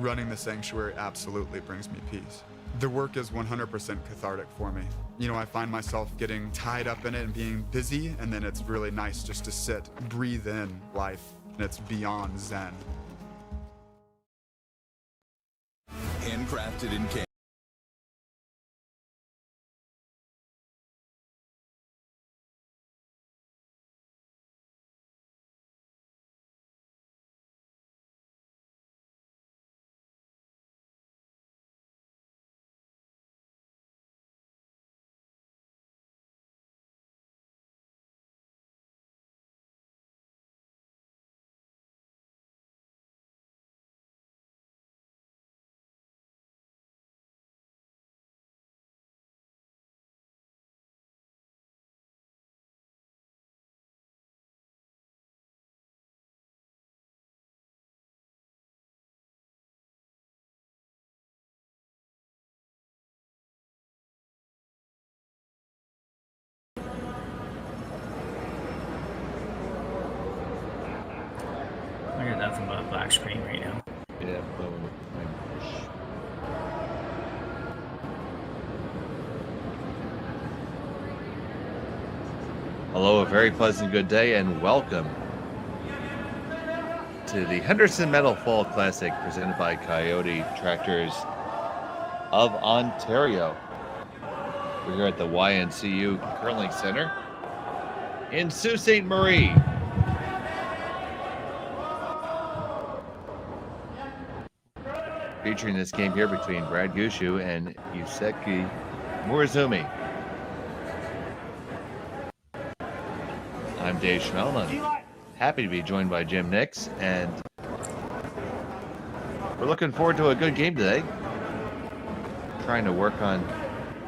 running the sanctuary absolutely brings me peace. The work is 100% cathartic for me. I find myself getting tied up in it and being busy, and then it's really nice just to sit, breathe in life, and it's beyond zen. Handcrafted in Canada. I got nothing but a black screen right now. Yeah, hello, a very pleasant good day, and welcome to the Henderson Metal Fall Classic presented by Kioti Tractors of Ontario. We're here at the YNCU Curling Center in Sault Ste. Marie. Featuring this game here between Brad Gushue and Yusuke Morozumi. I'm Dave Schmel, and I'm happy to be joined by Jim Nix, and we're looking forward to a good game today. Trying to work on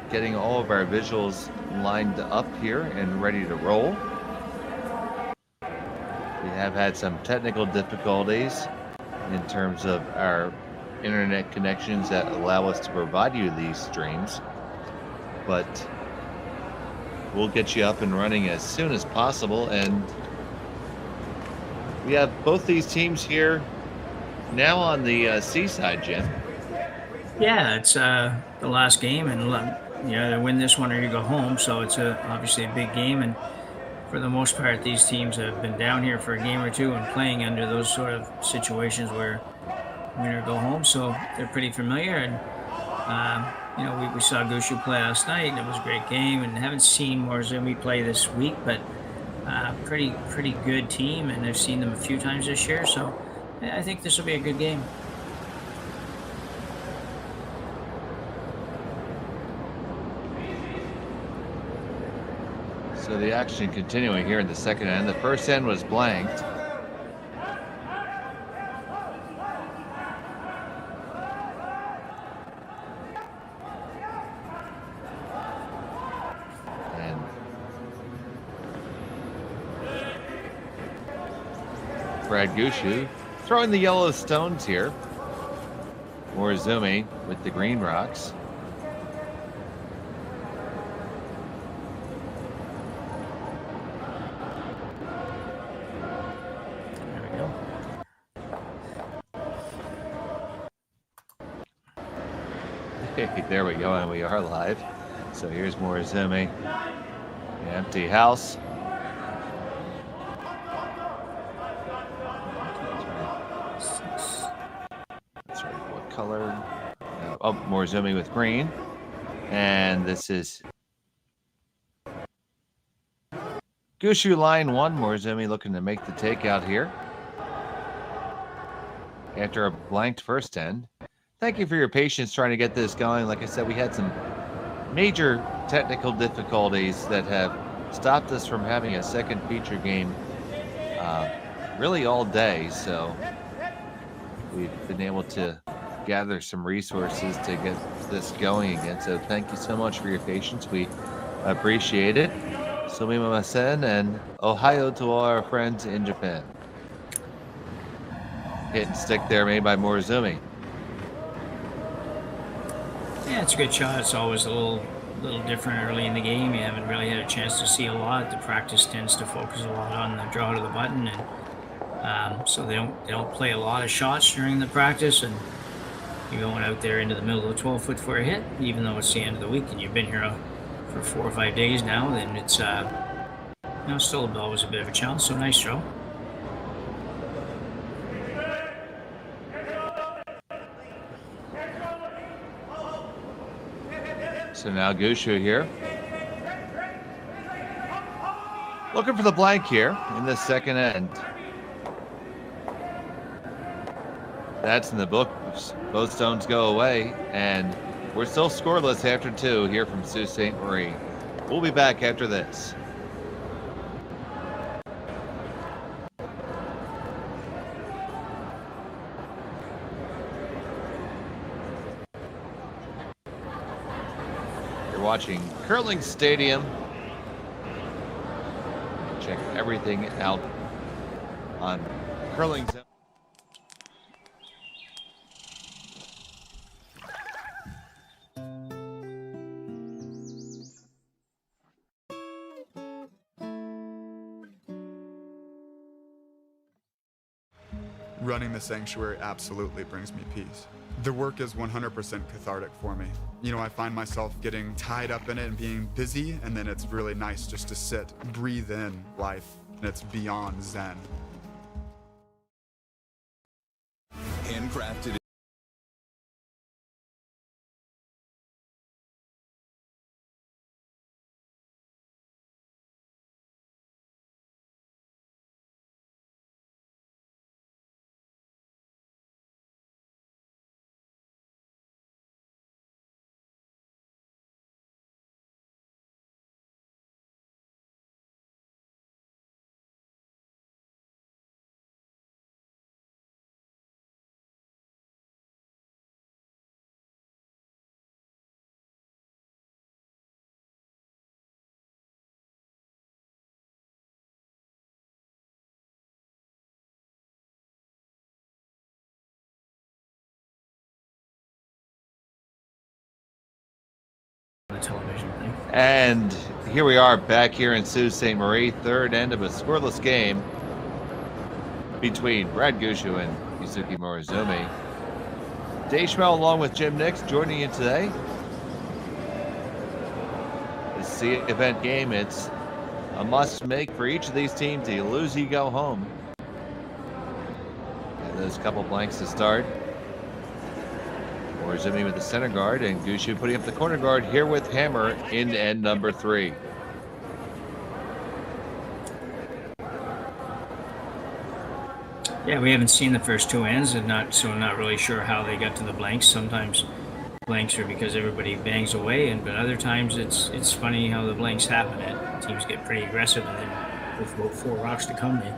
getting all of our visuals lined up here and ready to roll. We have had some technical difficulties in terms of our internet connections that allow us to provide you these streams, but we'll get you up and running as soon as possible. And we have both these teams here now on the seaside, Jim. Yeah, it's the last game, and you either win this one or you go home, so it's obviously a big game. And for the most part, these teams have been down here for a game or two and playing under those sort of situations where win or go home, so they're pretty familiar. And we saw Gushue play last night, and it was a great game. And haven't seen Morozumi play this week, but pretty good team, and I've seen them a few times this year, so I think this will be a good game. So the action continuing here in the second end. The first end was blanked. And Brad Gushue throwing the yellow stones here. Morozumi with the green rocks. There we go, and we are live. So here's Morozumi. Empty house. That's right. What color? Oh, Morozumi with green. And this is Gushue line one. Morozumi looking to make the takeout here after a blanked first end. Thank you for your patience trying to get this going. Like I said, we had some major technical difficulties that have stopped us from having a second feature game really all day. So we've been able to gather some resources to get this going again. So thank you so much for your patience. We appreciate it. Sumimasen, and Ohio to all our friends in Japan. Hit and stick there made by Morozumi. Yeah, it's a good shot. It's always a little different early in the game. You haven't really had a chance to see a lot. The practice tends to focus a lot on the draw to the button, and so they don't play a lot of shots during the practice. And you're going out there into the middle of the 12-foot for a hit, even though it's the end of the week and you've been here for 4 or 5 days now, then it's still always a bit of a challenge. So nice throw. So now Gushue here. Looking for the blank here in the second end. That's in the books. Both stones go away, and we're still scoreless after 2 here from Sault Ste. Marie. We'll be back after this. You're watching Curling Stadium. Check everything out on Curling Zone. Running the sanctuary absolutely brings me peace. The work is 100% cathartic for me. You know, I find myself getting tied up in it and being busy, and then it's really nice just to sit, breathe in life, and it's beyond zen. Handcrafted. The television thing. And here we are back here in Sault Ste. Marie, third end of a scoreless game between Brad Gushue and Yusuke Morozumi. Dave Schmel along with Jim Nix joining you today. This is the event game. It's a must make for each of these teams. You lose, you go home. And those couple blanks to start. Morozumi with the center guard and Gushue putting up the corner guard here with Hammer in end number 3. Yeah, we haven't seen the first 2 ends, and not really sure how they got to the blanks. Sometimes blanks are because everybody bangs away, but other times it's funny how the blanks happen. Teams get pretty aggressive, and then with about 4 rocks to come, they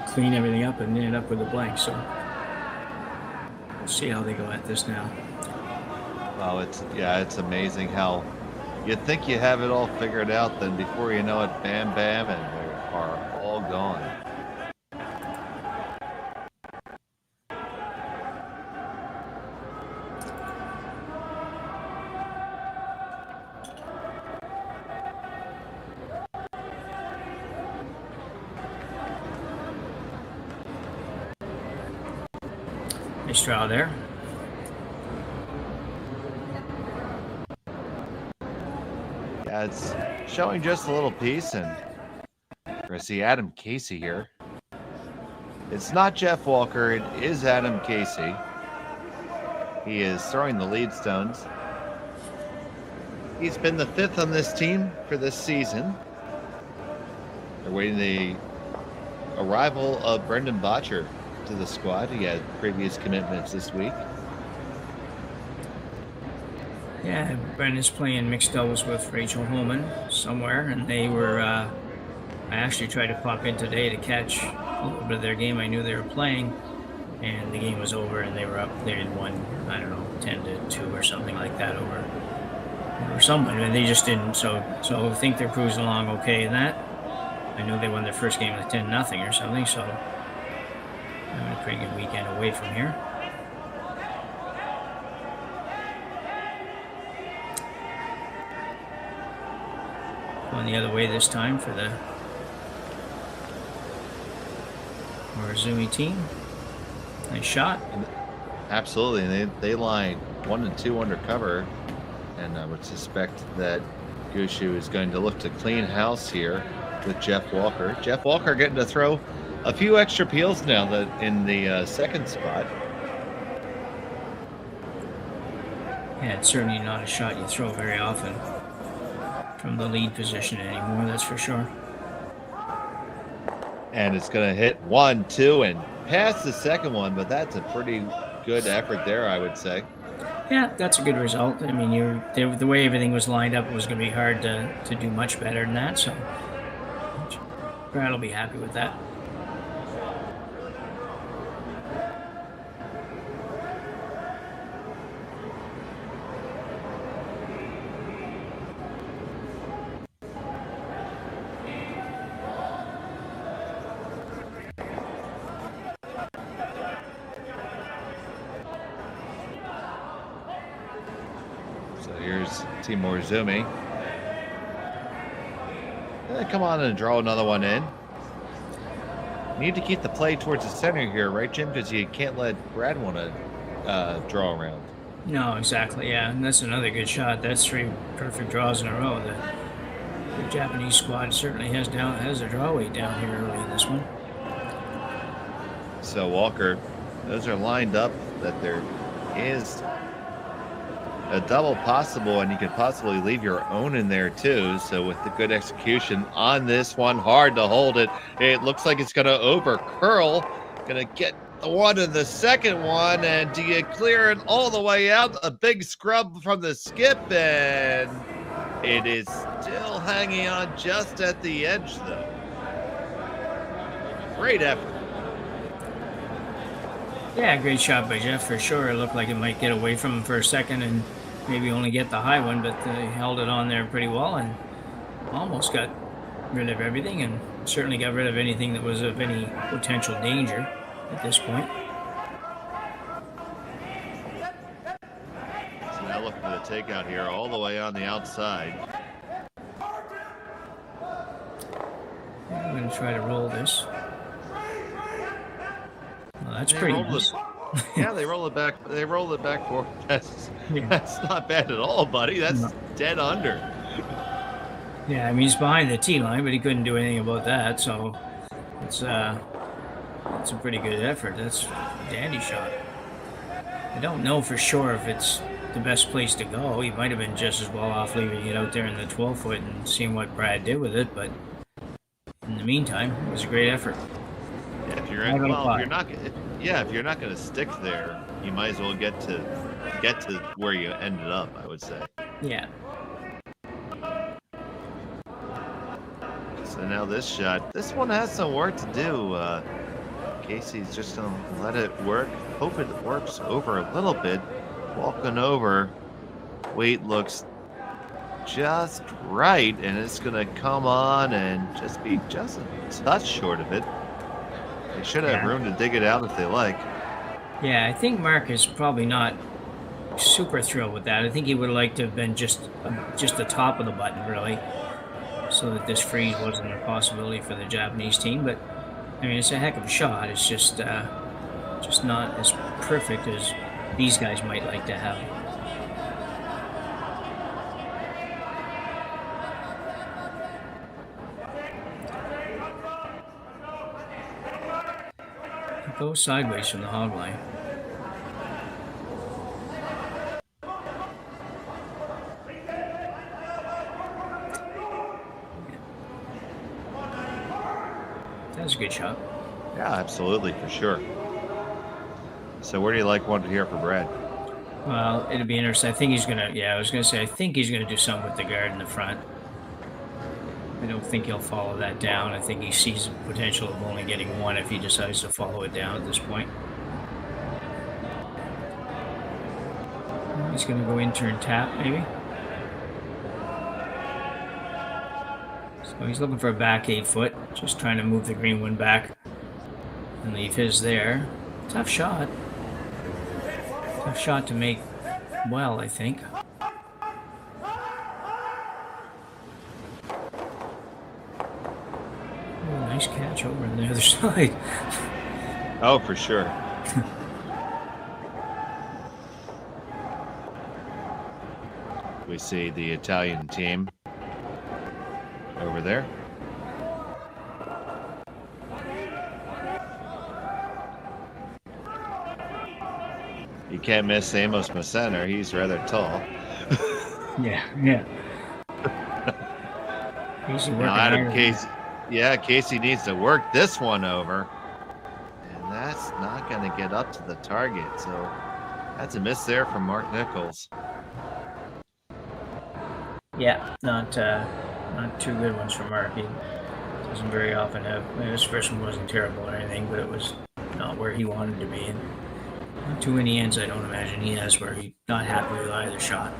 clean everything up and end up with a blank. So we'll see how they go at this now. Well, it's amazing how you think you have it all figured out, then before you know it, bam, bam, and they are all gone. Nice draw there. Yeah, it's showing just a little piece, and we're going to see Adam Casey here. It's not Jeff Walker, it is Adam Casey. He is throwing the lead stones. He's been the 5th on this team for this season. They're waiting the arrival of Brendan Botcher to the squad. He had previous commitments this week. Yeah, Brendan's playing mixed doubles with Rachel Holman somewhere, and they were, I actually tried to pop in today to catch a little bit of their game. I knew they were playing, and the game was over, and they were up. They had won, 10-2 or something like that over someone, and they just didn't. So I think they're cruising along okay in that. I know they won their first game with 10-0 or something, so having a pretty good weekend away from here. Going the other way this time for the Morozumi team. Nice shot. Absolutely. And they line 1 and 2 under cover. And I would suspect that Gushue is going to look to clean house here with Jeff Walker. Jeff Walker getting to throw a few extra peels now that in the second spot. Yeah, it's certainly not a shot you throw very often from the lead position anymore, that's for sure. And it's going to hit 1, 2, and past the second one, but that's a pretty good effort there, I would say. Yeah, that's a good result. I mean, the way everything was lined up, it was going to be hard to do much better than that, so Brad will be happy with that. Morozumi. Come on and draw another one in. Need to keep the play towards the center here, right, Jim? Because you can't let Brad want to draw around. No, exactly, yeah. And that's another good shot. That's 3 perfect draws in a row. The Japanese squad certainly has a draw weight down here early in this one. So, Walker, those are lined up that there is a double possible, and you could possibly leave your own in there too. So with the good execution on this one, hard to hold it. It looks like it's going to over curl. Going to get the one and the second one, and do you clear it all the way out? A big scrub from the skip, and it is still hanging on just at the edge though. Great effort. Yeah, great shot by Jeff for sure. It looked like it might get away from him for a second and maybe only get the high one, but he held it on there pretty well and almost got rid of everything, and certainly got rid of anything that was of any potential danger at this point. So now looking for the takeout here all the way on the outside. I'm going to try to roll this. Well, that's pretty nice. Yeah, they roll it back. They roll it back forward. That's not bad at all, buddy. That's dead under. Yeah, I mean, he's behind the tee line, but he couldn't do anything about that. So it's a pretty good effort. That's a dandy shot. I don't know for sure if it's the best place to go. He might have been just as well off leaving it out there in the 12-foot and seeing what Brad did with it. But in the meantime, it was a great effort. Yeah, if you're not going to stick there, you might as well get to where you ended up, I would say. Yeah. So now this shot, this one has some work to do. Casey's just going to let it work. Hope it works over a little bit. Walking over, weight looks just right, and it's going to come on and just be just a touch short of it. They should have room to dig it out if they like. Yeah, I think Mark is probably not super thrilled with that. I think he would have liked to have been just the top of the button, really, so that this freeze wasn't a possibility for the Japanese team. But I mean, it's a heck of a shot. It's just not as perfect as these guys might like to have. It goes sideways from the hog line. That was a good shot. Yeah, absolutely, for sure. So where do you like one here for Brad? Well, it'll be interesting. I think he's going to, I was going to say, I think he's going to do something with the guard in the front. I don't think he'll follow that down. I think he sees the potential of only getting one if he decides to follow it down at this point. He's going to go in, turn tap, maybe. So he's looking for a back 8 foot, just trying to move the green one back and leave his there. Tough shot. Tough shot to make well, I think. Oh, nice catch over on the other side. Oh, for sure. see the Italian team over there. You can't miss Amos Macenter. He's rather tall. Yeah. Casey working hard. Casey needs to work this one over. And that's not going to get up to the target. So that's a miss there from Mark Nichols. Yeah, not two good ones from Mark. He doesn't very often have. His first one wasn't terrible or anything, but it was not where he wanted to be. And not too many ends I don't imagine he has where he's not happy with either shot.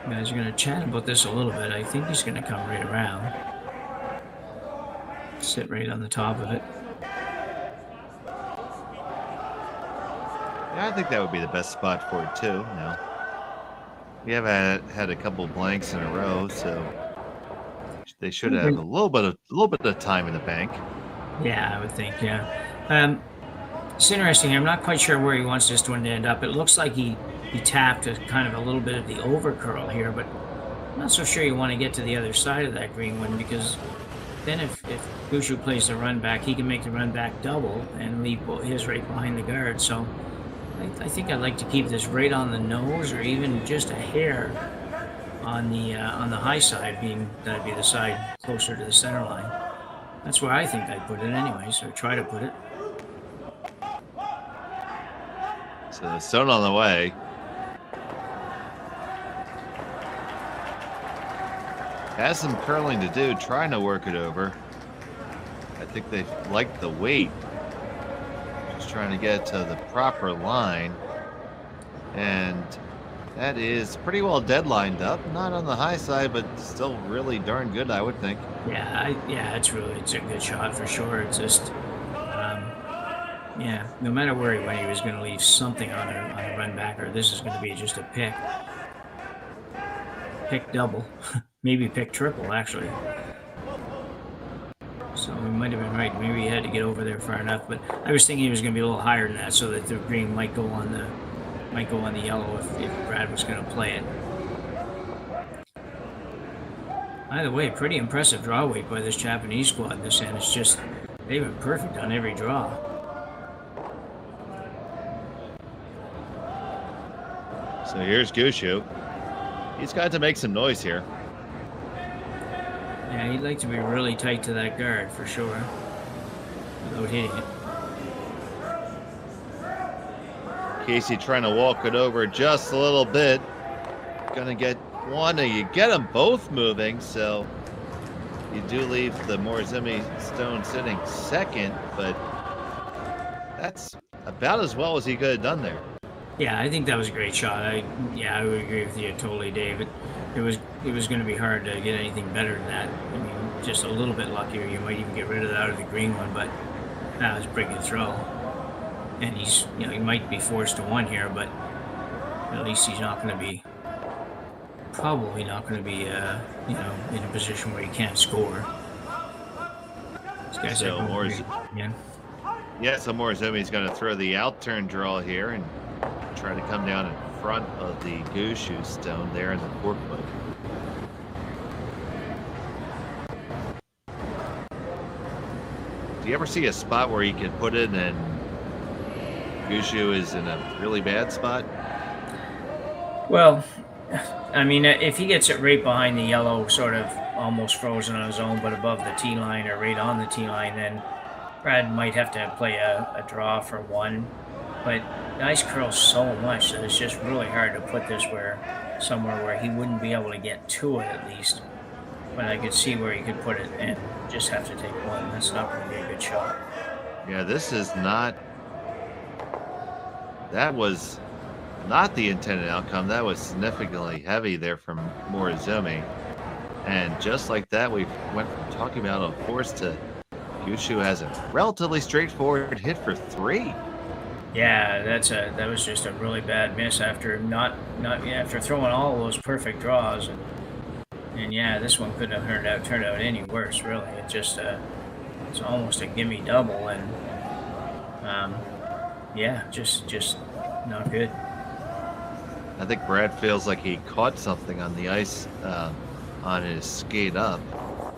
Guys are going to chat about this a little bit. I think he's going to come right around. Sit right on the top of it. Yeah, I think that would be the best spot for it too. Now, we have had a couple blanks in a row, so they should have a little bit of time in the bank. Yeah, I would think. Yeah, it's interesting. I'm not quite sure where he wants this one to end up. It looks like he tapped a kind of a little bit of the overcurl here, but I'm not so sure you want to get to the other side of that green one, because then if Gushue plays the run back, he can make the run back double and leave his right behind the guard. So I think I'd like to keep this right on the nose, or even just a hair on the high side, being that'd be the side closer to the center line. That's where I think I'd put it anyways, or try to put it. So the stone on the way. Has some curling to do, trying to work it over. I think they like the weight. Just trying to get to the proper line. And that is pretty well deadlined up. Not on the high side, but still really darn good, I would think. Yeah, it's a good shot for sure. It's just, no matter where he went, he was going to leave something on a run back, or this is going to be just a pick double. Maybe pick triple, actually. So we might have been right. Maybe he had to get over there far enough, but I was thinking he was going to be a little higher than that, so that the green might go on the yellow if Brad was going to play it. Either way, pretty impressive draw weight by this Japanese squad this end. It's just they've been perfect on every draw. So here's Gushue. He's got to make some noise here. Yeah, he'd like to be really tight to that guard for sure, without hitting it. Casey trying to walk it over just a little bit. Gonna get one, and you get them both moving, so you do leave the Morozumi stone sitting second, but that's about as well as he could have done there. Yeah, I think that was a great shot. I would agree with you totally, David. It was going to be hard to get anything better than that. I mean, just a little bit luckier, you might even get rid of that out of the green one, but that was a pretty good throw. And he might be forced to one here, but at least he's probably not going to be in a position where he can't score. This guy's so Morozumi's going to throw the out-turn draw here and try to come down in front of the Gushue stone there in the cork book. Do you ever see a spot where you can put it and Gushue is in a really bad spot? Well, I mean, if he gets it right behind the yellow, sort of almost frozen on his own, but above the tee line or right on the tee line, then Brad might have to play a draw for one. But the ice curls so much that it's just really hard to put this somewhere where he wouldn't be able to get to it at least. But I could see where he could put it and just have to take one. That's not going to be a good shot. Yeah, that was not the intended outcome. That was significantly heavy there from Morozumi. And just like that, we went from talking about a force to Gushue has a relatively straightforward hit for three. Yeah, that was just a really bad miss after after throwing all of those perfect draws, and yeah, this one couldn't have turned out any worse, really. It just it's almost a gimme double, and yeah, just not good. I think Brad feels like he caught something on the ice on his skate up.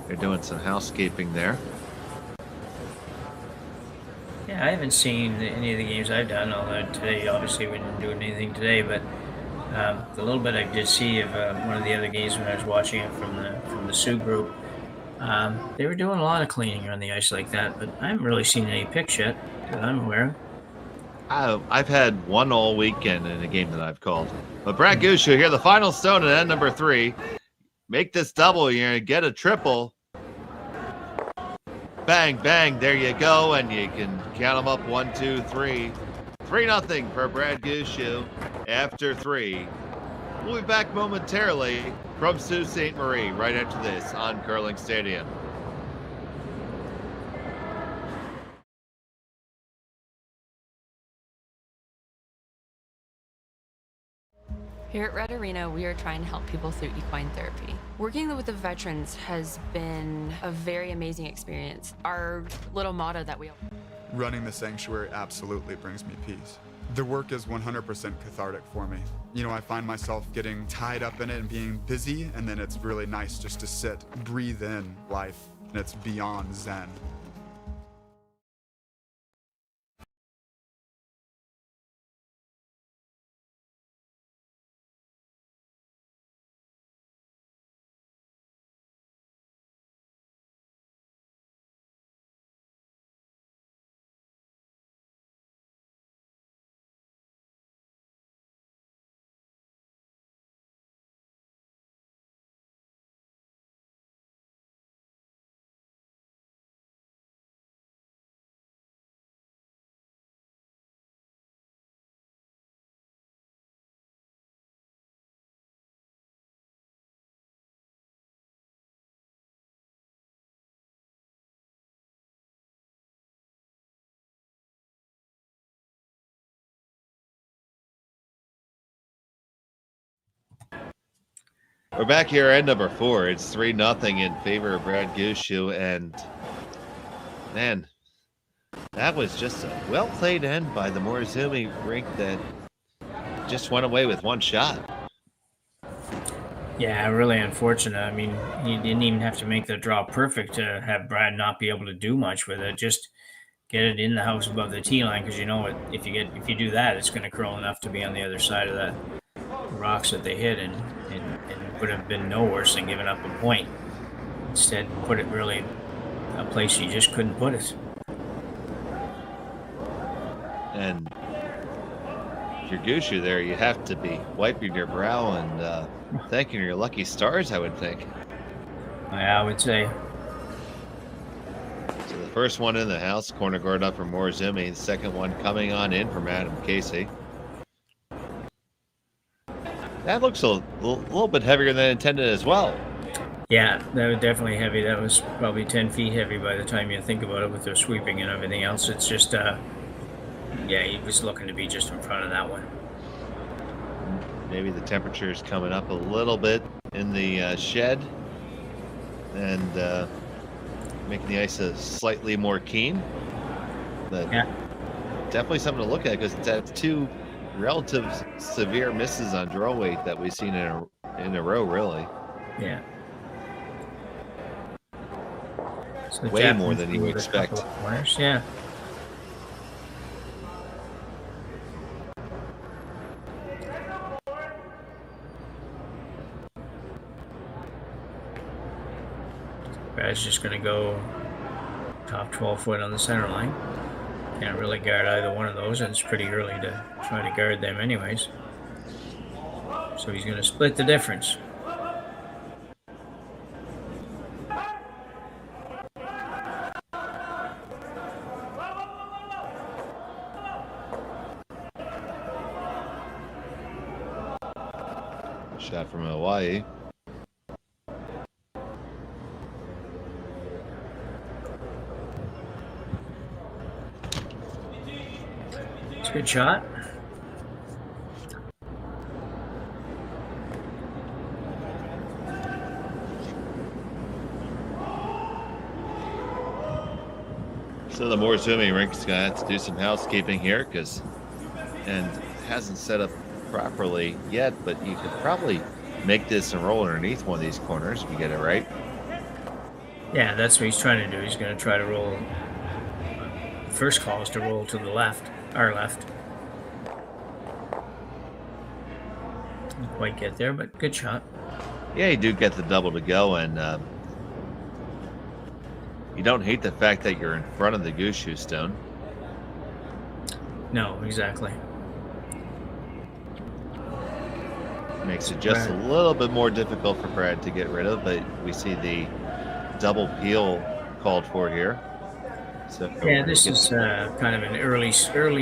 They're doing some housekeeping there. Yeah, I haven't seen any of the games I've done, although today, obviously, we didn't do anything today, but the little bit I did see of one of the other games when I was watching it from the Sioux group, they were doing a lot of cleaning on the ice like that, but I haven't really seen any pics yet that I'm aware of. I've had one all weekend in a game that I've called. But Brad Gushue here, the final stone at end number 3. Make this double, you're going to get a triple. Bang, bang, there you go, and you can count them up 1, 2, 3. 3-0 for Brad Gushue after 3. We'll be back momentarily from Sault Ste. Marie right after this on Curling Stadium. Here at Red Arena, we are trying to help people through equine therapy. Working with the veterans has been a very amazing experience. Our little motto that we... Running the sanctuary absolutely brings me peace. The work is 100% cathartic for me. You know, I find myself getting tied up in it and being busy, and then it's really nice just to sit, breathe in life, and it's beyond zen. We're back here at number 4. It's 3-0 in favor of Brad Gushue, and man, that was just a well-played end by the Morozumi rink that just went away with one shot. Yeah, really unfortunate. I mean, he didn't even have to make the draw perfect to have Brad not be able to do much with it. Just get it in the house above the tee line, because you know if you do that, it's going to curl enough to be on the other side of the rocks that they hit, and it would have been no worse than giving up a point. Instead, put it really a place you just couldn't put it. And if you're Gushue there, you have to be wiping your brow and thanking your lucky stars, I would think. I would say. So the first one in the house, corner guard up for Morozumi. The second one coming on in from Adam Casey. That looks a little bit heavier than intended as well. Yeah, that was definitely heavy. That was probably 10 feet heavy by the time you think about it with the sweeping and everything else. It's just, yeah, he was looking to be just in front of that one. Maybe the temperature is coming up a little bit in the shed and making the ice slightly more keen. But yeah, definitely something to look at, because that's 2 relative severe misses on draw weight that we've seen in a row, really. Yeah. So way more than you would expect. Corners, yeah. Brad's just going to go top 12 foot on the center line. Can't really guard either one of those, and it's pretty early to try to guard them anyways. So he's going to split the difference. Shot from Hawaii. It's a good shot. So the Morozumi rink's going to have to do some housekeeping here and hasn't set up properly yet, but you could probably make this and roll underneath one of these corners if you get it right. Yeah, that's what he's trying to do. He's going to try to roll. First call is to roll to the left, our left. Didn't quite get there, but good shot. Yeah, you do get the double to go, and you don't hate the fact that you're in front of the Gushue stone. No, exactly. Makes it just a little bit more difficult for Brad to get rid of, but we see the double peel called for here. So yeah, this is kind of an early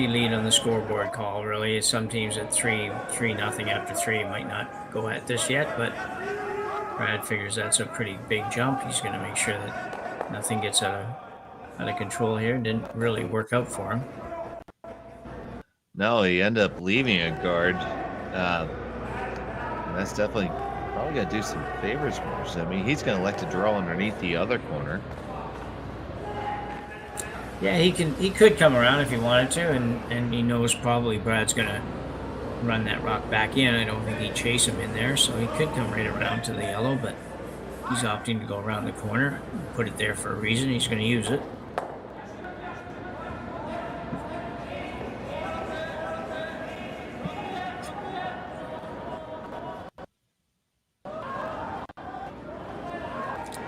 lead on the scoreboard call, really. Some teams at 3-0 after 3 might not go at this yet, but Brad figures that's a pretty big jump. He's going to make sure that nothing gets out of control here. Didn't really work out for him. No, he ended up leaving a guard. And that's definitely probably going to do some favors for him. I mean, he's going to elect to draw underneath the other corner. Yeah, he could come around if he wanted to, and he knows probably Brad's going to run that rock back in. I don't think he'd chase him in there, so he could come right around to the yellow, but he's opting to go around the corner, put it there for a reason. He's going to use it.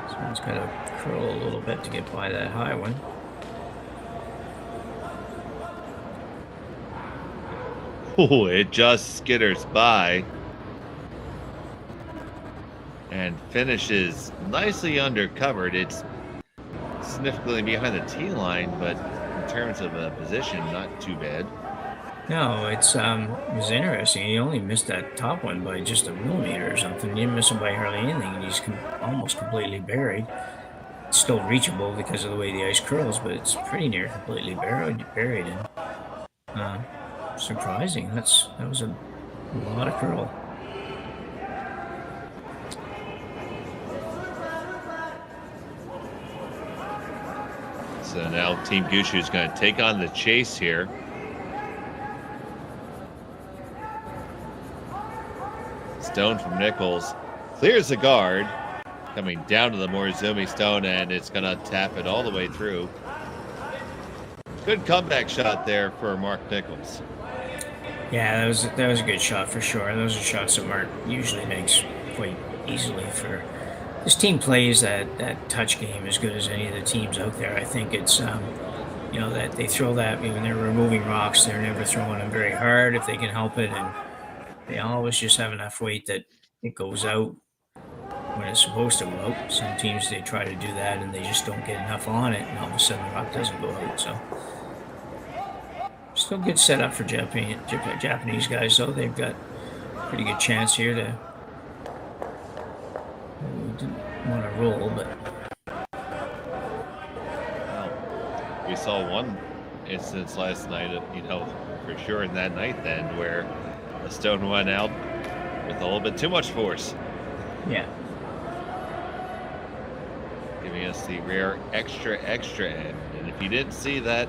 So he's got to curl a little bit to get by that high one. Oh, it just skitters by and finishes nicely undercovered. It's significantly behind the tee line, but in terms of a position, not too bad. No, it was interesting. He only missed that top one by just a millimeter or something. He didn't miss him by hardly anything, and he's almost completely buried. It's still reachable because of the way the ice curls, but it's pretty near completely buried. And surprising. That was a lot of curl. So now Team Gushue is going to take on the chase here. Stone from Nichols clears the guard, coming down to the Morozumi stone, and it's going to tap it all the way through. Good comeback shot there for Mark Nichols. Yeah, that was a good shot for sure. Those are shots that Mark usually makes quite easily. For this team plays that touch game as good as any of the teams out there. I think it's that they throw that when they're removing rocks, they're never throwing them very hard if they can help it, and they always just have enough weight that it goes out when it's supposed to go out. Some teams, they try to do that and they just don't get enough on it, and all of a sudden the rock doesn't go out. So still good setup for Japanese guys, though. They've got a pretty good chance here to. Didn't want to roll, but we saw one instance last night, for sure in that night then, where the stone went out with a little bit too much force. Yeah. Giving us the rare extra end. And if you didn't see that,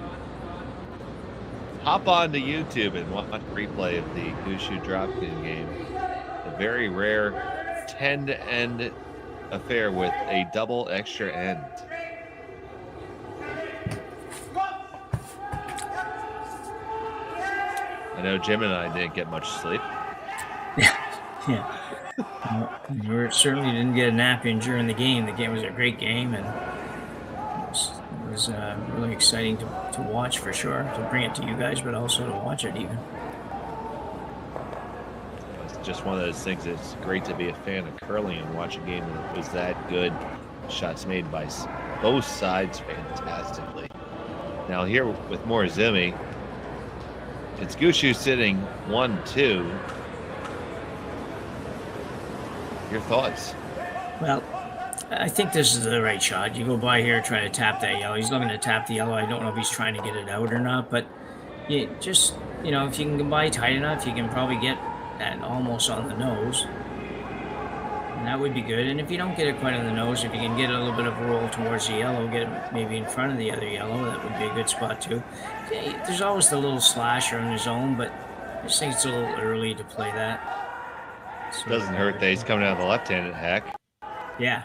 hop on to YouTube and watch a replay of the Gushue drop-in game. A very rare 10-end affair with a double extra end. I know Jim and I didn't get much sleep. Yeah. We certainly didn't get a nap in during the game. The game was a great game, and it was really exciting to watch for sure, to bring it to you guys, but also to watch it even. It's just one of those things. It's great to be a fan of curling and watch a game that was that good. Shots made by both sides fantastically. Now here with Morozumi, it's Gushue sitting 1-2. Your thoughts? Well, I think this is the right shot. You go by here, try to tap that yellow. He's looking to tap the yellow. I don't know if he's trying to get it out or not, but if you can go by tight enough, you can probably get that almost on the nose. And that would be good. And if you don't get it quite on the nose, if you can get a little bit of a roll towards the yellow, get it maybe in front of the other yellow, that would be a good spot too. There's always the little slasher in the zone, but I just think it's a little early to play that. So, Doesn't hurt that he's coming out of the left-handed hack. Yeah.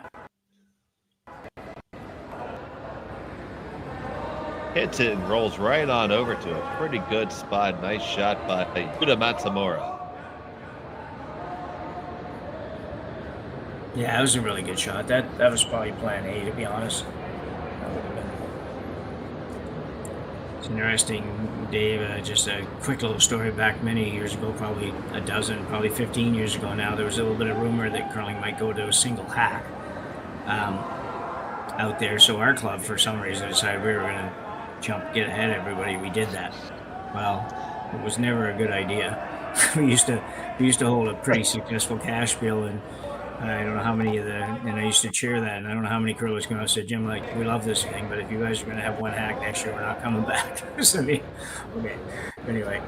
Hits it and rolls right on over to a pretty good spot. Nice shot by Yuda Matsumura. Yeah, that was a really good shot. That was probably plan A, to be honest. That would have been. It's interesting, Dave. Just a quick little story. Back many years ago, probably a dozen, probably 15 years ago now, there was a little bit of rumor that curling might go to a single hack out there. So our club, for some reason, decided we were going to get ahead of everybody. We did that. Well, it was never a good idea. we used to hold a pretty successful cash bill, and I don't know how many and I used to cheer that, and I don't know how many curlers came out and said, Jim, like, we love this thing, but if you guys are going to have one hack next year, we're not coming back. So, okay. Anyway,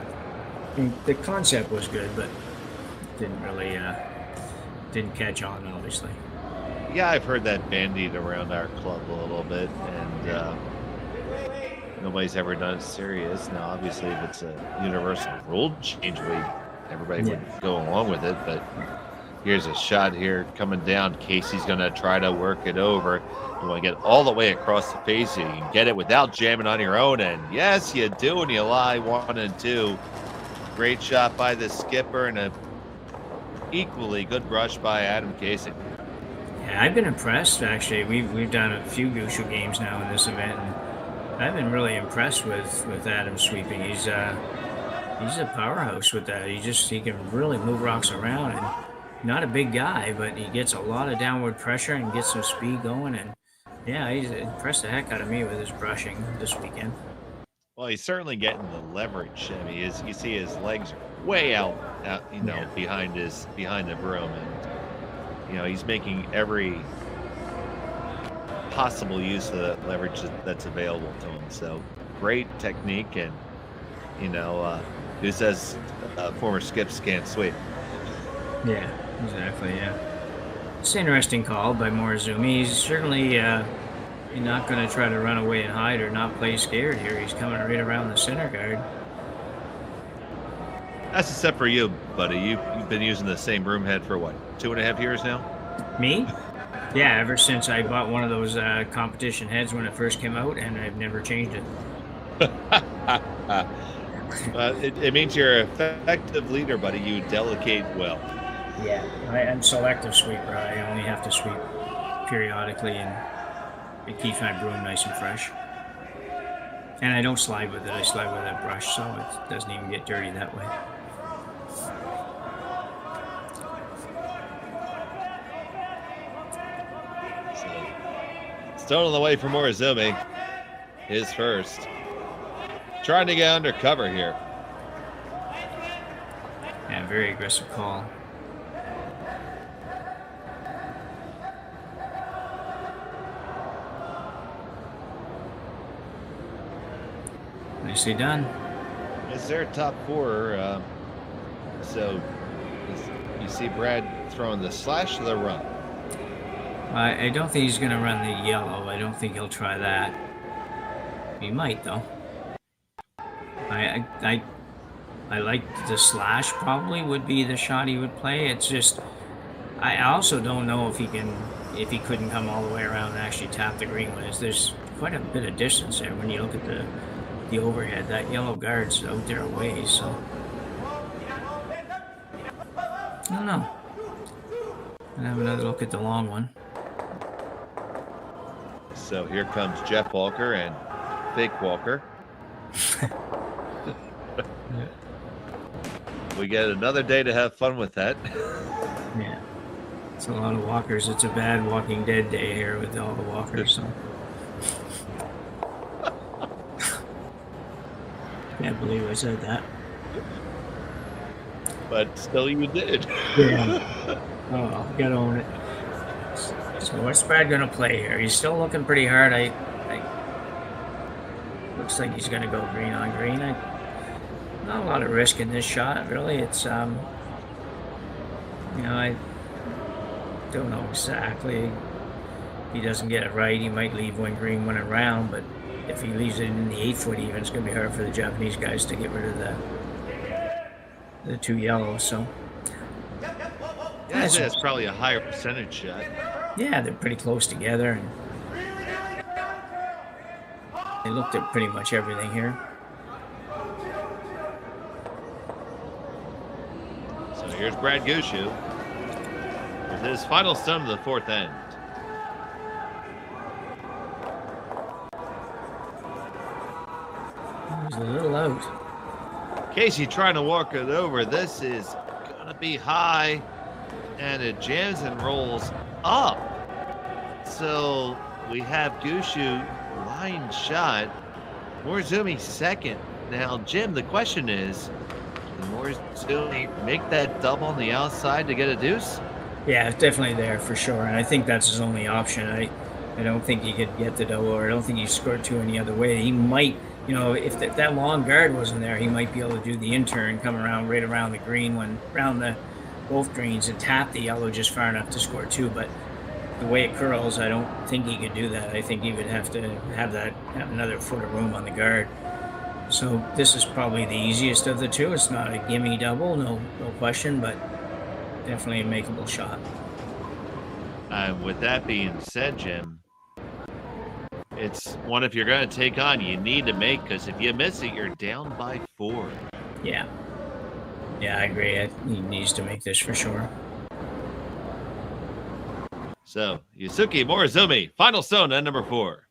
the concept was good, but didn't really, didn't catch on, obviously. Yeah, I've heard that bandied around our club a little bit, and nobody's ever done it serious. Now, obviously, if it's a universal rule change, everybody would go along with it, but here's a shot here coming down. Casey's going to try to work it over. You want to get all the way across the face so you can get it without jamming on your own. And yes, you do, and you lie 1 and 2. Great shot by the skipper and a equally good brush by Adam Casey. Yeah, I've been impressed, actually. We've done a few Gushue games now in this event, and I've been really impressed with Adam sweeping. He's a powerhouse with that. He can really move rocks around, and not a big guy, but he gets a lot of downward pressure and gets some speed going. And yeah, he's impressed the heck out of me with his brushing this weekend. Well, he's certainly getting the leverage. I mean, you see his legs are way out behind the broom, and he's making every possible use of that leverage that's available to him. So great technique, and who says former skips can't sweep? Yeah. Exactly, yeah. It's an interesting call by Morozumi. He's certainly not going to try to run away and hide or not play scared here. He's coming right around the center guard. That's except for you, buddy. You've been using the same broom head for, what, 2.5 years now? Me? Yeah, ever since I bought one of those competition heads when it first came out, and I've never changed it. It means you're an effective leader, buddy. You delegate well. Yeah, I'm selective sweeper. I only have to sweep periodically, and it keeps my broom nice and fresh. And I don't slide with it. I slide with a brush, so it doesn't even get dirty that way. So, stone on the way for Morozumi. His first. Trying to get under cover here. Yeah, very aggressive call. Nicely done. Is there a top 4? So you see Brad throwing the slash or the run? I don't think he's going to run the yellow. I don't think he'll try that. He might, though. I like the slash probably would be the shot he would play. It's just I also don't know if he couldn't come all the way around and actually tap the green ones. There's quite a bit of distance there when you look at the overhead. That yellow guard's out there a ways, so I don't know. I'll have another look at the long one. So here comes Jeff Walker and Fake Walker. We get another day to have fun with that. Yeah. It's a lot of walkers. It's a bad Walking Dead day here with all the walkers. So. Can't believe I said that. But still you did. Yeah. Oh, gotta own it. So what's Brad gonna play here? He's still looking pretty hard. Looks like he's gonna go green on green. Not a lot of risk in this shot, really. It's I don't don't know exactly. If he doesn't get it right, he might leave one green, one around, but if he leaves it in the 8-foot even, it's going to be hard for the Japanese guys to get rid of the 2 yellows. So Yeah, I'd say it's probably a higher percentage shot. yeah, they're pretty close together, and they looked at pretty much everything here. So here's Brad Gushue with his final stun of the 4th end. He's a little out. Casey trying to walk it over. This is going to be high, and it jams and rolls up. So we have Gushue line shot. Morozumi second. Now, Jim, the question is, can Morozumi make that double on the outside to get a deuce? Yeah, it's definitely there for sure, and I think that's his only option. I don't think he could get the double, or I don't think he scored 2 any other way. He might, if that long guard wasn't there, he might be able to do the in-turn, come around right around the green, around both greens, and tap the yellow just far enough to score 2. But the way it curls, I don't think he could do that. I think he would have to have another foot of room on the guard. So this is probably the easiest of the 2. It's not a gimme double, no question, but definitely a makeable shot. With that being said, Jim, it's one if you're going to take on, you need to make, because if you miss it, you're down by 4. Yeah, I agree. He needs to make this for sure. So, Yusuke Morozumi, final stone at number 4.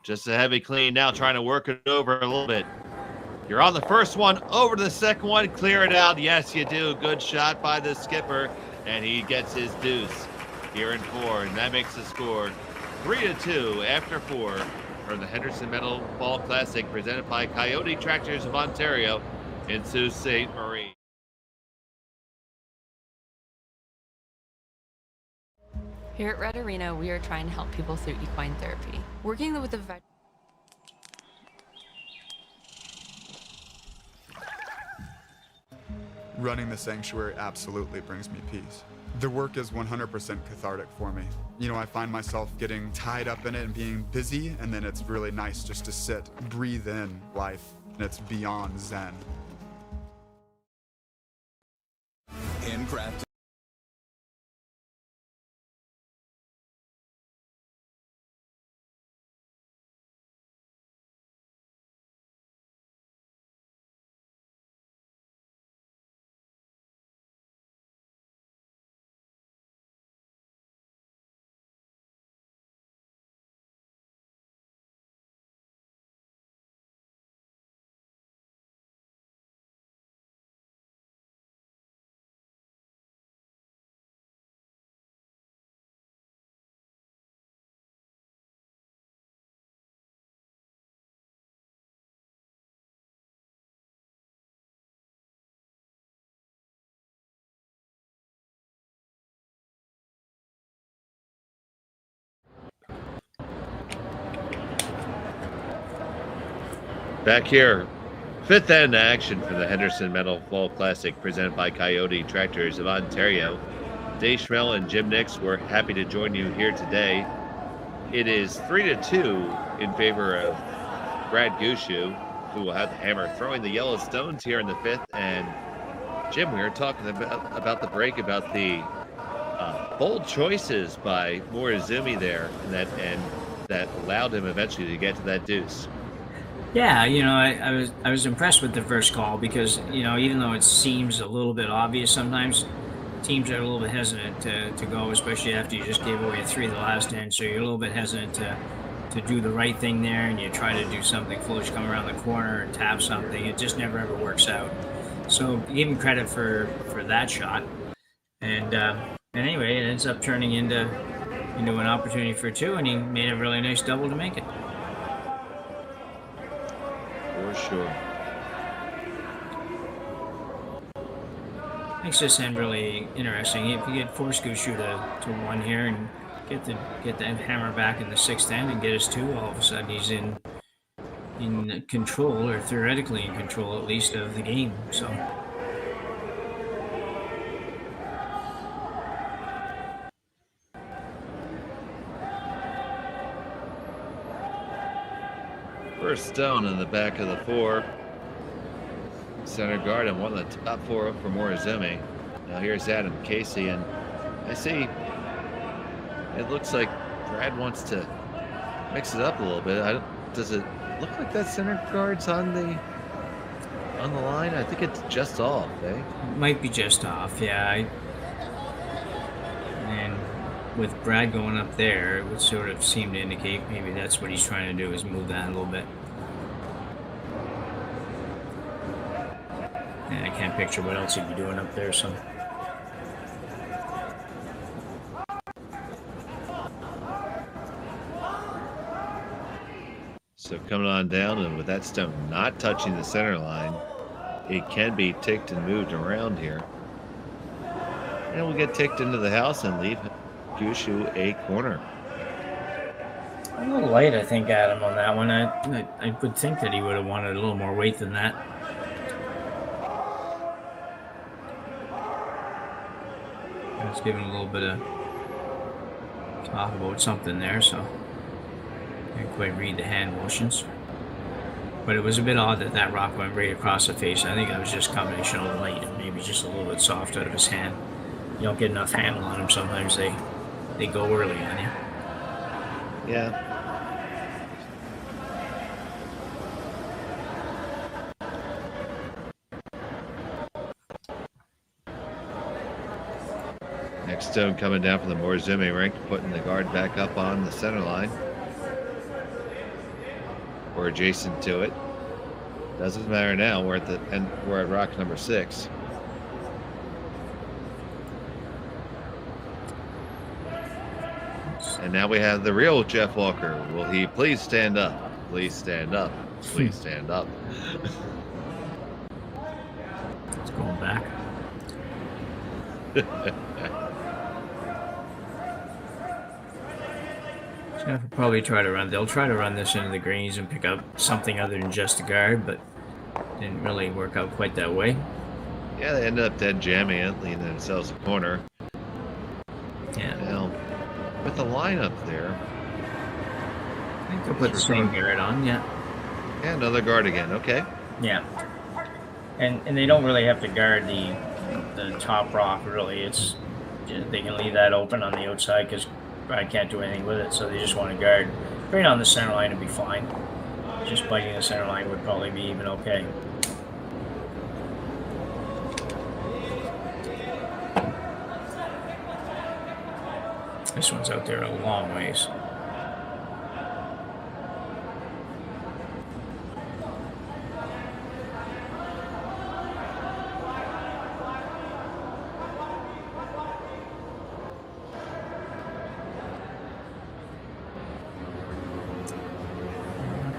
Just a heavy clean now, trying to work it over a little bit. You're on the first one, over to the second one, clear it out. Yes, you do. Good shot by the skipper, and he gets his deuce here in 4, and that makes the score 3-2 after 4 for the Henderson Metal Ball Classic presented by Kioti Tractors of Ontario in Sault Ste.Marie. Here at Red Arena, we are trying to help people through equine therapy. Working with the Running the sanctuary absolutely brings me peace. The work is 100% cathartic for me. I find myself getting tied up in it and being busy, and then it's really nice just to sit, breathe in life, and it's beyond zen. Handcrafted. Back here, 5th end action for the Henderson Metal Ball Classic presented by Kioti Tractors of Ontario. Dave Schmel and Jim Nix, we're happy to join you here today. It is 3-2 in favor of Brad Gushue, who will have the hammer throwing the yellow stones here in the 5th. And Jim, we were talking about the break, about the bold choices by Morozumi there, and that allowed him eventually to get to that deuce. Yeah, I was impressed with the first call because, even though it seems a little bit obvious sometimes, teams are a little bit hesitant to go, especially after you just gave away 3 the last end. So you're a little bit hesitant to do the right thing there, and you try to do something foolish, come around the corner and tap something. It just never ever works out. So give him credit for that shot. And anyway, it ends up turning into an opportunity for 2, and he made a really nice double to make it. For sure. Makes this end really interesting. If you get force Gushue to 1 here and get the hammer back in the 6th end and get us 2, all of a sudden he's in control, or theoretically in control at least, of the game. So First stone in the back of the 4. Center guard and one of the top 4 for Morozumi. Now here's Adam Casey, and I see it looks like Brad wants to mix it up a little bit. Does it look like that center guard's on the line? I think it's just off, eh? It might be just off, yeah. And with Brad going up there, it would sort of seem to indicate maybe that's what he's trying to do, is move that a little bit. And I can't picture what else he'd be doing up there, so. So coming on down, and with that stone not touching the center line, it can be ticked and moved around here. And we'll get ticked into the house and leave Gushue a corner. A little light, I think, Adam, on that one. I would think that he would have wanted a little more weight than that. I was giving a little bit of talk about something there, so I didn't quite read the hand motions. But it was a bit odd that rock went right across the face. I think that was just a combination of light and maybe just a little bit soft out of his hand. You don't get enough handle on them. Sometimes they go early on you. Yeah. Next stone coming down from the Morozumi rink, putting the guard back up on the center line. Or adjacent to it. Doesn't matter now. We're at rock number 6. And now we have the real Jeff Walker. Will he please stand up? Please stand up. Please stand up. It's going back. So probably try to run. They'll try to run this into the greens and pick up something other than just a guard, but didn't really work out quite that way. Yeah, they ended up dead jamming it, leaving themselves a corner. Yeah. Now, with the lineup there, I think they'll put the same guard on. Yeah. Yeah, another guard again. Okay. Yeah. And they don't really have to guard the top rock. Really, it's they can leave that open on the outside because Brad can't do anything with it, so they just want to guard right on the center line and be fine. Just biting the center line would probably be even okay. This one's out there a long ways.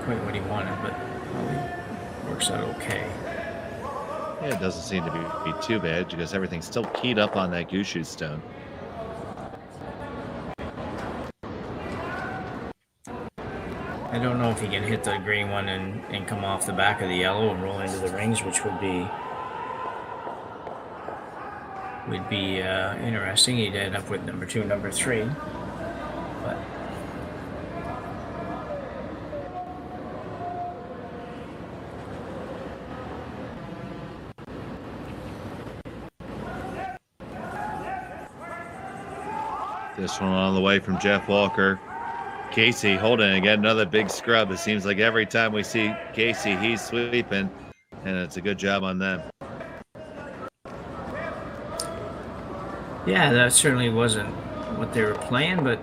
Quite what he wanted, but probably works out okay. Yeah, it doesn't seem to be too bad because everything's still keyed up on that Gushue stone. I don't know if he can hit the green one and come off the back of the yellow and roll into the rings, which would be interesting. He'd end up with number 2, number 3, but. This one on the way from Jeff Walker. Casey holding again, another big scrub. It seems like every time we see Casey, he's sweeping, and it's a good job on them. Yeah, that certainly wasn't what they were playing, but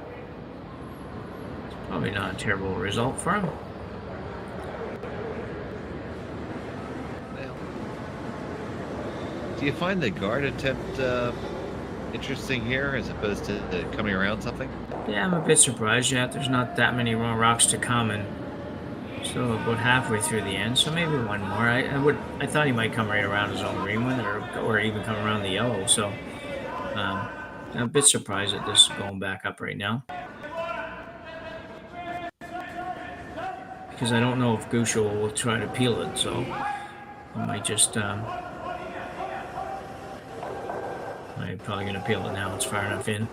it's probably not a terrible result for him. Do you find the guard attempt interesting here as opposed to coming around something? Yeah, I'm a bit surprised yet. There's not that many more rocks to come, and still about halfway through the end, so maybe one more. I thought he might come right around his own green one, or even come around the yellow. So I'm a bit surprised at this going back up right now, because I don't know if Gushue will try to peel it. So I might just. I'm probably going to peel it now. It's far enough in.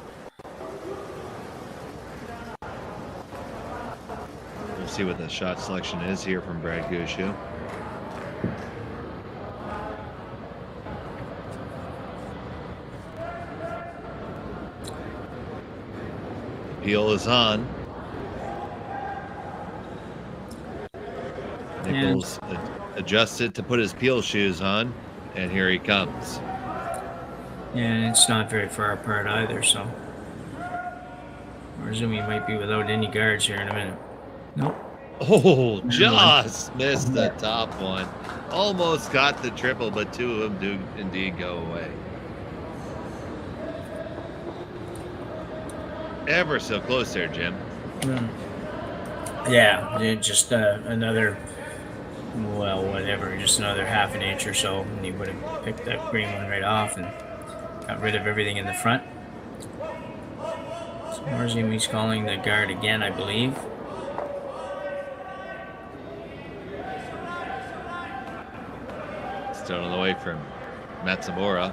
We'll see what the shot selection is here from Brad Gushue. Peel is on. Nichols adjusted to put his peel shoes on, and here he comes. And it's not very far apart either, so Morozumi might be without any guards here in a minute. Nope. Oh, just missed the top one. Almost got the triple, but two of them do indeed go away. Ever so close there, Jim. Yeah, just another, well, whatever, just another half an inch or so, and he would have picked that green one right off and got rid of everything in the front. So Morozumi's calling the guard again, I believe. Stone on the way from Matsumura.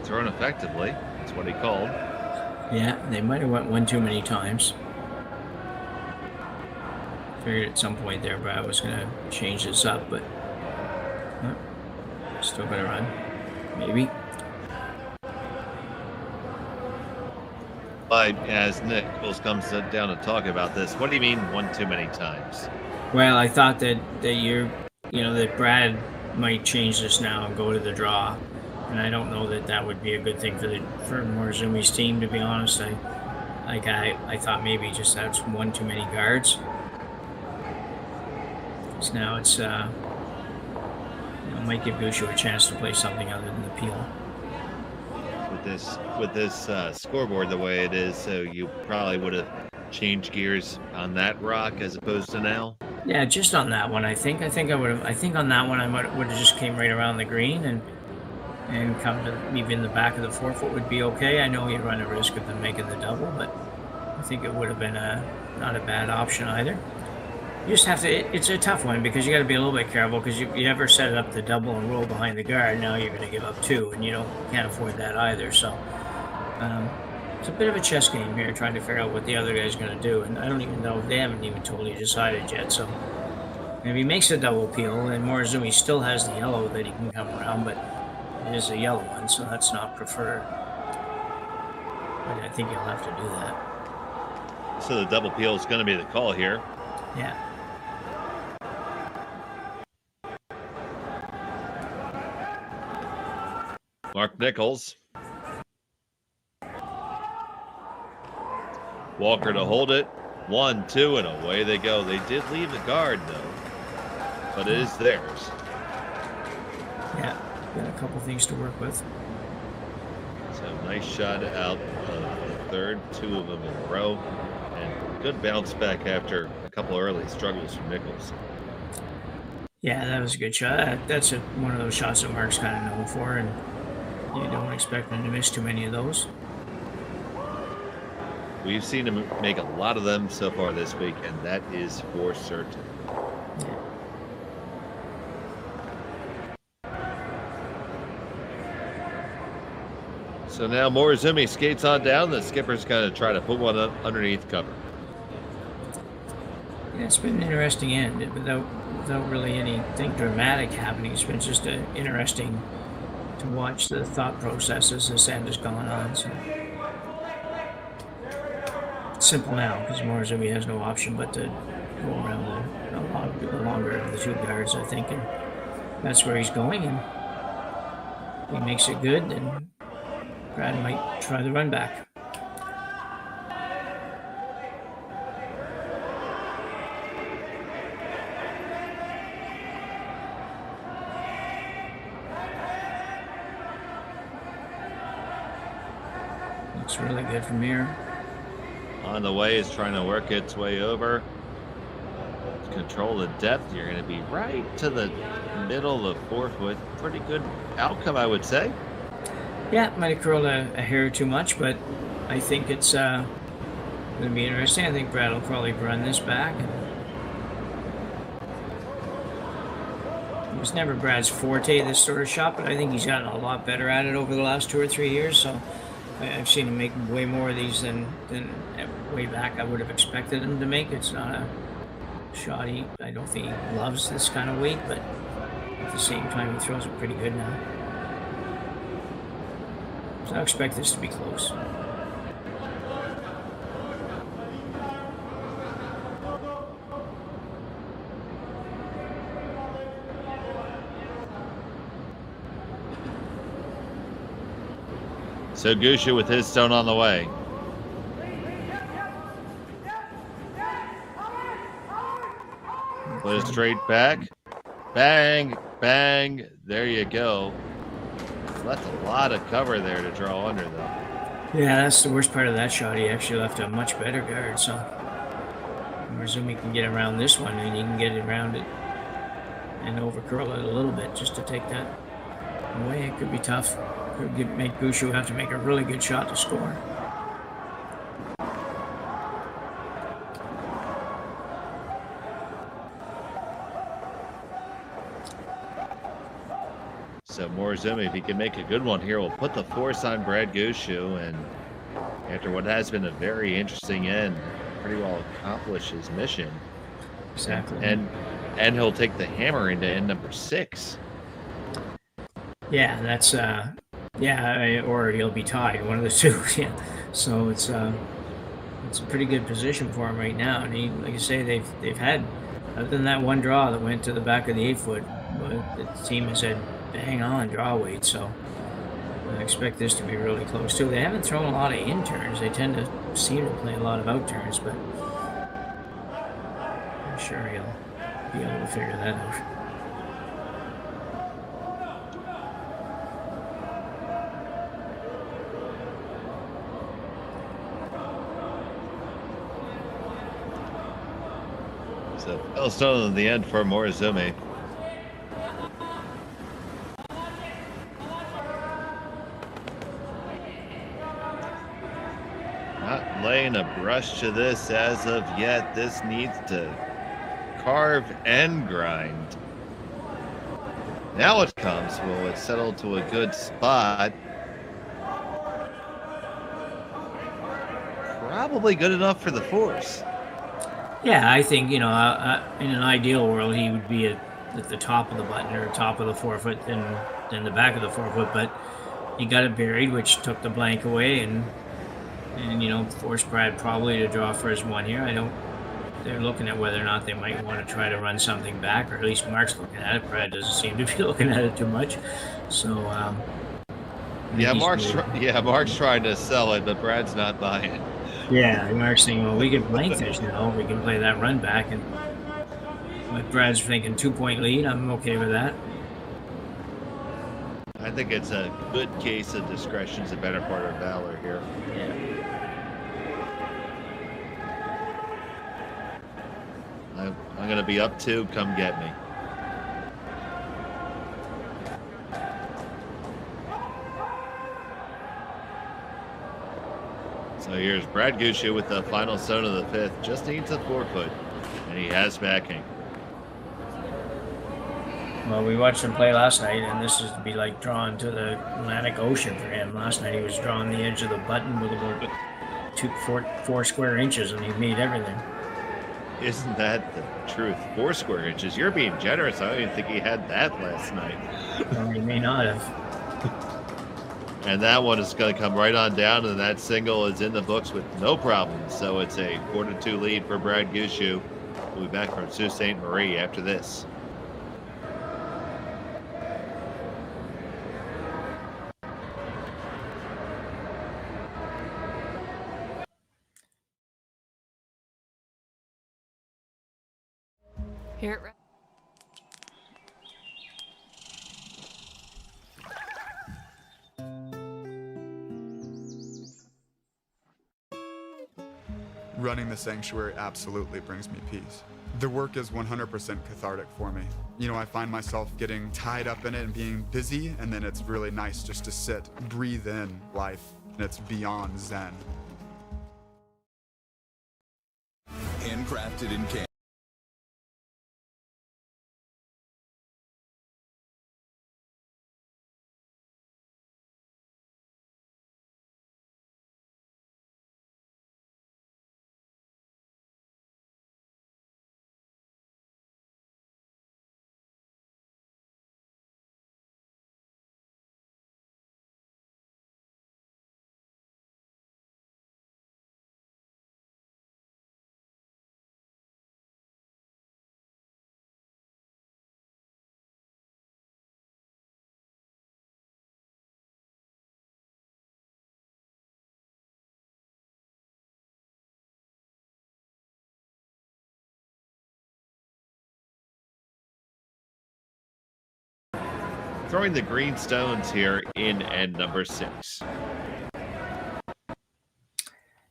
Thrown effectively. That's what he called. Yeah, they might have went one too many times. Figured at some point there Brad was going to change this up, but still going to run. Maybe. But as Nichols comes down to talk about this, what do you mean one too many times? Well, I thought that that Brad might change this now and go to the draw. And I don't know that that would be a good thing for Morozumi's team, to be honest. I thought maybe just that's one too many guards. So now it's might give Gushue a chance to play something other than the peel. With this scoreboard the way it is, so you probably would have changed gears on that rock as opposed to now. Yeah, just on that one. I think I would have. I think on that one I would have just came right around the green and come to maybe in the back of the 4-foot would be okay. I know you run a risk of them making the double, but I think it would have been not a bad option either. You just have to, it's a tough one because you got to be a little bit careful because you ever set it up to double and roll behind the guard, now you're going to give up two, and you can't afford that either. So it's a bit of a chess game here, trying to figure out what the other guy's going to do, and I don't even know, they haven't even totally decided yet. So if he makes a double peel, and Morozumi still has the yellow that he can come around, but it is a yellow one, so that's not preferred. But I think you'll have to do that. So the double peel is going to be the call here. Yeah. Mark Nichols. Walker to hold it. 1, 2, and away they go. They did leave the guard, though, but it is theirs. Yeah. Got a couple things to work with. So nice shot out of the third, two of them in a row, and good bounce back after a couple early struggles from Nichols. Yeah, that was a good shot. That's one of those shots that Mark's kind of known for, and you don't expect him to miss too many of those. We've seen him make a lot of them so far this week, and that is for certain. Yeah. So now Morozumi skates on down. The skipper's going to try to put one underneath cover. Yeah, it's been an interesting end without really anything dramatic happening. It's been just interesting to watch the thought processes as end has gone on. So it's simple now because Morozumi has no option but to go around the longer of the two guards, I think, and that's where he's going. And if he makes it good, then Brad might try the run back. Looks really good from here. On the way is trying to work its way over. Control the depth. You're going to be right to the middle of 4-foot. Pretty good outcome, I would say. Yeah, might have curled a hair too much, but I think it's going to be interesting. I think Brad will probably run this back. It was never Brad's forte, this sort of shot, but I think he's gotten a lot better at it over the last 2 or 3 years. So I've seen him make way more of these than way back I would have expected him to make. It's not a shot I don't think he loves this kind of weight, but at the same time, he throws it pretty good now. So I expect this to be close. So Gushue with his stone on the way. Put it straight back. Bang, bang. There you go. Left a lot of cover there to draw under, though. Yeah, that's the worst part of that shot. He actually left a much better guard, so Morozumi can get around this one, and he can get around it and overcurl it a little bit just to take that away. It could be tough. Could make Gushue have to make a really good shot to score. So Morozumi, if he can make a good one here, will put the force on Brad Gushue, and after what has been a very interesting end, pretty well accomplish his mission. Exactly. And he'll take the hammer into end number 6. Yeah, that's or he'll be tied, one of the two. Yeah, so it's a pretty good position for him right now. And he, like I say, they've had, other than that one draw that went to the back of the 8-foot, the team has had bang on draw weight. So I expect this to be really close too. They haven't thrown a lot of in turns. They tend to seem to play a lot of out turns, but I'm sure he'll be able to figure that out. So Yellowstone at the end for Morozumi. Not laying a brush to this as of yet. This needs to carve and grind. Now it comes. Will it settle to a good spot? Probably good enough for the force. Yeah, I think, in an ideal world, he would be at the top of the button or top of the 4-foot than the back of the 4-foot, but he got it buried, which took the blank away and forced Brad probably to draw for his one here. They're looking at whether or not they might want to try to run something back, or at least Mark's looking at it. Brad doesn't seem to be looking at it too much. So, Mark's trying to sell it, but Brad's not buying it. Yeah, Mark's saying, well, we can blank this now. We can play that run back. And like Brad's thinking 2-point lead. I'm okay with that. I think it's a good case of discretion's a better part of valor here. Yeah. I'm going to be up 2. Come get me. So here's Brad Gushue with the final stone of the 5th. Just needs a 4-foot, and he has backing. Well, we watched him play last night, and this is to be like drawn to the Atlantic Ocean for him. Last night he was drawing the edge of the button with about 4 square inches, and he made everything. Isn't that the truth? 4 square inches. You're being generous. I don't even think he had that last night. Well, he may not have. And that one is going to come right on down, and that single is in the books with no problem. So it's a 4-2 lead for Brad Gushue. We'll be back from Sault Ste.Marie after this. Here at Running the sanctuary absolutely brings me peace. The work is 100% cathartic for me. I find myself getting tied up in it and being busy, and then it's really nice just to sit, breathe in life, and it's beyond zen. Handcrafted in Canada. Throwing the green stones here in end number 6.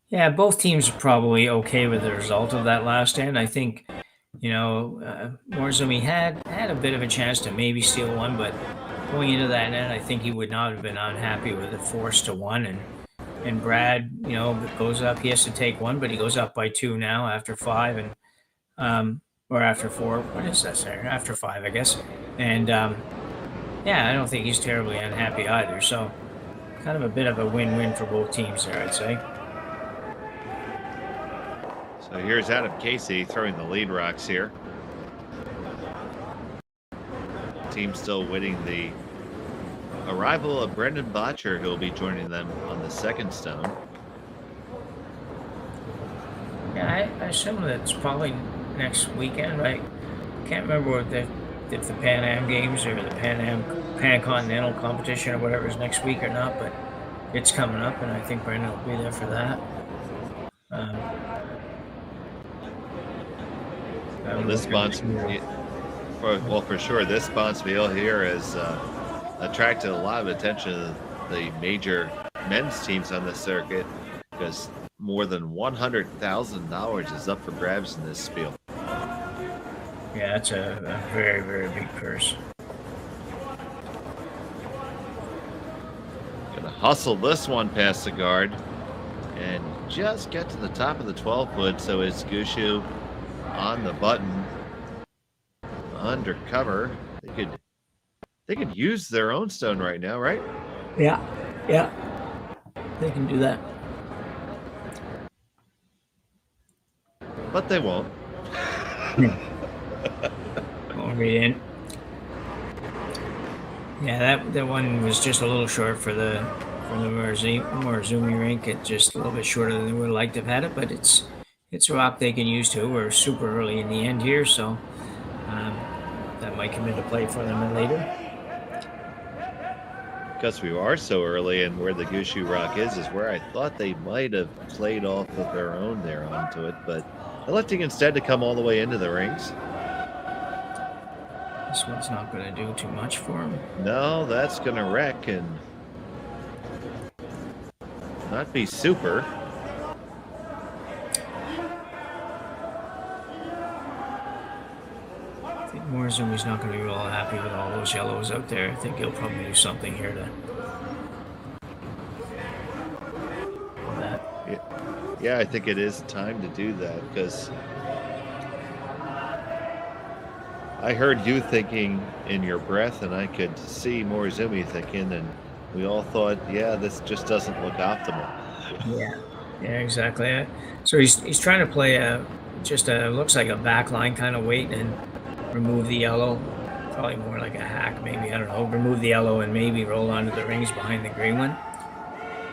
Yeah, both teams are probably okay with the result of that last end. I think, Morozumi had a bit of a chance to maybe steal one, but going into that end, I think he would not have been unhappy with it, 4-1. And Brad, goes up. He has to take one, but he goes up by 2 now after 5, and or after 4. What is that, sir? After 5, I guess. And yeah, I don't think he's terribly unhappy either. So kind of a bit of a win-win for both teams there, I'd say. So here's Adam Casey throwing the lead rocks here. Team still waiting the arrival of Brendan Botcher, who will be joining them on the second stone. Yeah, I assume that's probably next weekend, right? Can't remember if the Pan Am Games or the Pan Continental competition or whatever is next week or not, but it's coming up, and I think Brendan will be there for that. This for sure, this Bonspiel here has attracted a lot of attention to the major men's teams on the circuit, because more than $100,000 is up for grabs in this spiel. Yeah, that's a very, very big purse. Gonna hustle this one past the guard and just get to the top of the 12-foot. So it's Gushue on the button, undercover. They could use their own stone right now, right? Yeah, they can do that. But they won't. Won't read in. Yeah, that one was just a little short for the Morozumi rink. It's just a little bit shorter than they would have liked to have had it, but it's a rock they can use too. We're super early in the end here, so that might come into play for them later. Because we are so early, and where the Gushue rock is where I thought they might have played off of their own there onto it, but electing instead to come all the way into the rings. This one's not going to do too much for him. No, that's going to wreck and not be super. I think Morozumi's not going to be real happy with all those yellows out there. I think he'll probably do something here to that. Yeah, I think it is time to do that, because I heard you thinking in your breath, and I could see Morozumi thinking, and we all thought, yeah, this just doesn't look optimal. Yeah, exactly. So he's trying to play looks like a back line kind of weight and remove the yellow, probably more like a hack, maybe, I don't know, remove the yellow and maybe roll onto the rings behind the green one.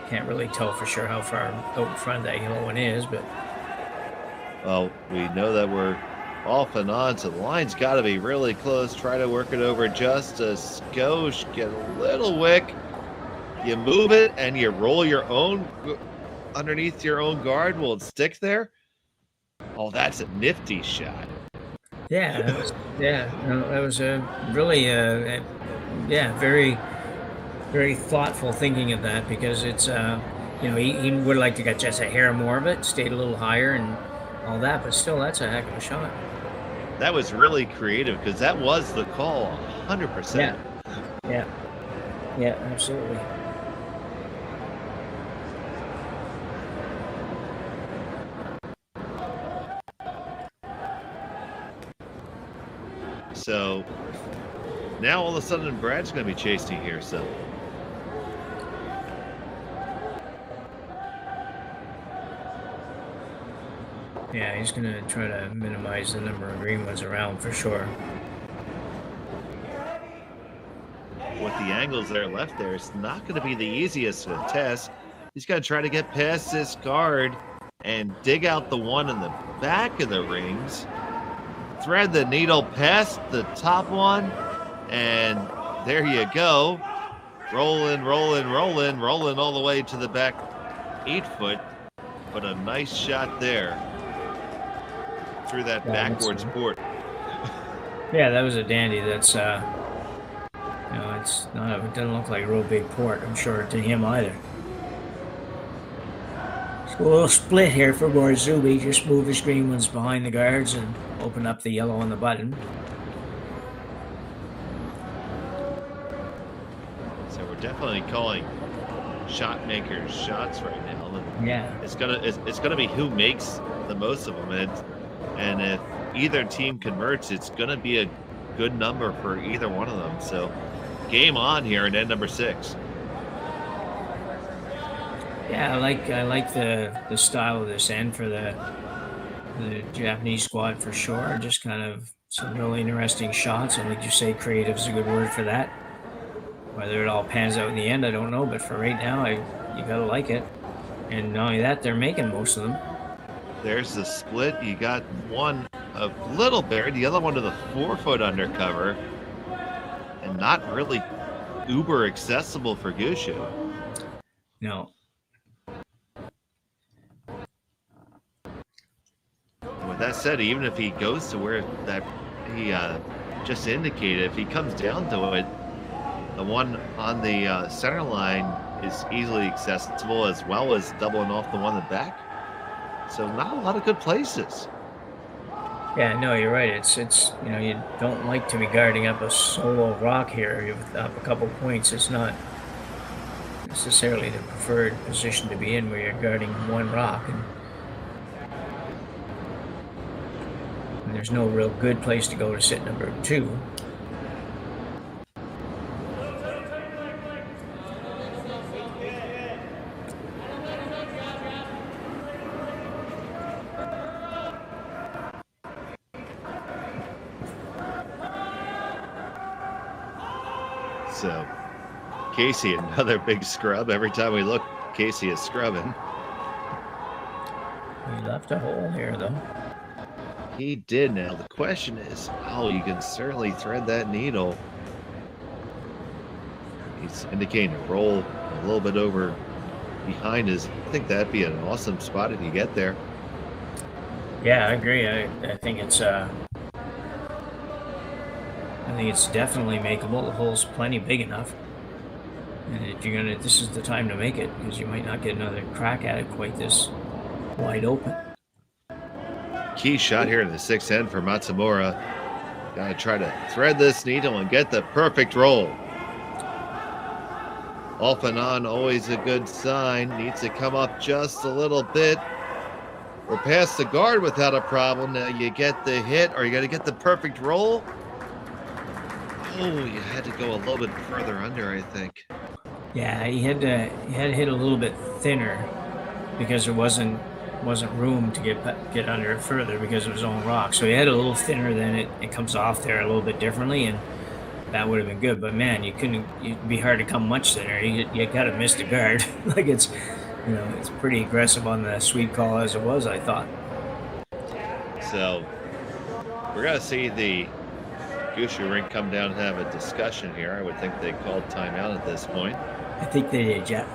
Can't really tell for sure how far out in front that yellow one is, but well, we know that we're off and on, so the line's got to be really close. Try to work it over just a skosh, get a little wick. You move it and you roll your own underneath your own guard. Will it stick there? Oh, that's a nifty shot. Yeah, that was a really, very, very thoughtful thinking of that, because it's, he would like to get just a hair more of it, stayed a little higher and all that, but still, that's a heck of a shot. That was really creative, because that was the call, 100%. Yeah, absolutely. So now all of a sudden Brad's going to be chasing here. So yeah, he's going to try to minimize the number of green ones around for sure. with the angles that are left there, it's not going to be the easiest of tests. He's going to try to get past this guard and dig out the one in the back of the rings, thread the needle past the top one, and there you go. Rolling, rolling, rolling, rolling all the way to the back 8 foot, but a nice shot there through that backwards port. Yeah, that was a dandy. That's it's not. It doesn't look like a real big port, I'm sure, to him either. So a little split here for Morozumi. Just move his green ones behind the guards and open up the yellow on the button. So we're definitely calling shot makers shots right now. Yeah, it's gonna be who makes the most of them, and if either team converts, it's gonna be a good number for either one of them. So game on here at end number 6. Yeah, I like the style of this end for the Japanese squad for sure. Just kind of some really interesting shots, and like you say, creative is a good word for that. Whether it all pans out in the end, I don't know, but for right now, you gotta like it. And not only that, they're making most of them. There's the split. You got one a little buried, the other one to the 4 foot undercover, and not really uber accessible for Gushue. No. With that said, even if he goes to where that he just indicated, if he comes down to it, the one on the center line is easily accessible, as well as doubling off the one in the back. So not a lot of good places. Yeah, no, you're right. It's you don't like to be guarding up a solo rock here. You're up a couple points. It's not necessarily the preferred position to be in where you're guarding one rock. And there's no real good place to go to sit number 2. So Casey, another big scrub. Every time we look, Casey is scrubbing. He left a hole here, though. He did. Now the question is, you can certainly thread that needle. He's indicating a roll a little bit over behind his. I think that'd be an awesome spot if you get there. Yeah, I agree. I think it's definitely makeable. The hole's plenty big enough. And if you're gonna, this is the time to make it, because you might not get another crack at it quite this wide open. Key shot here in the 6th end for Matsumura. Gotta try to thread this needle and get the perfect roll. Off and on, always a good sign. Needs to come up just a little bit. We're past the guard without a problem. Now you get the hit, or you gotta get the perfect roll. Oh, you had to go a little bit further under, I think. Yeah, he had to hit a little bit thinner because there wasn't room to get under it further because it was on rock. So he had a little thinner, then it comes off there a little bit differently, and that would have been good. But man, it'd be hard to come much thinner. You got to miss the guard. Like it's pretty aggressive on the sweep call as it was, I thought. So we're gonna see the Gushue rink come down and have a discussion here. I would think they called timeout at this point. I think they did, yeah.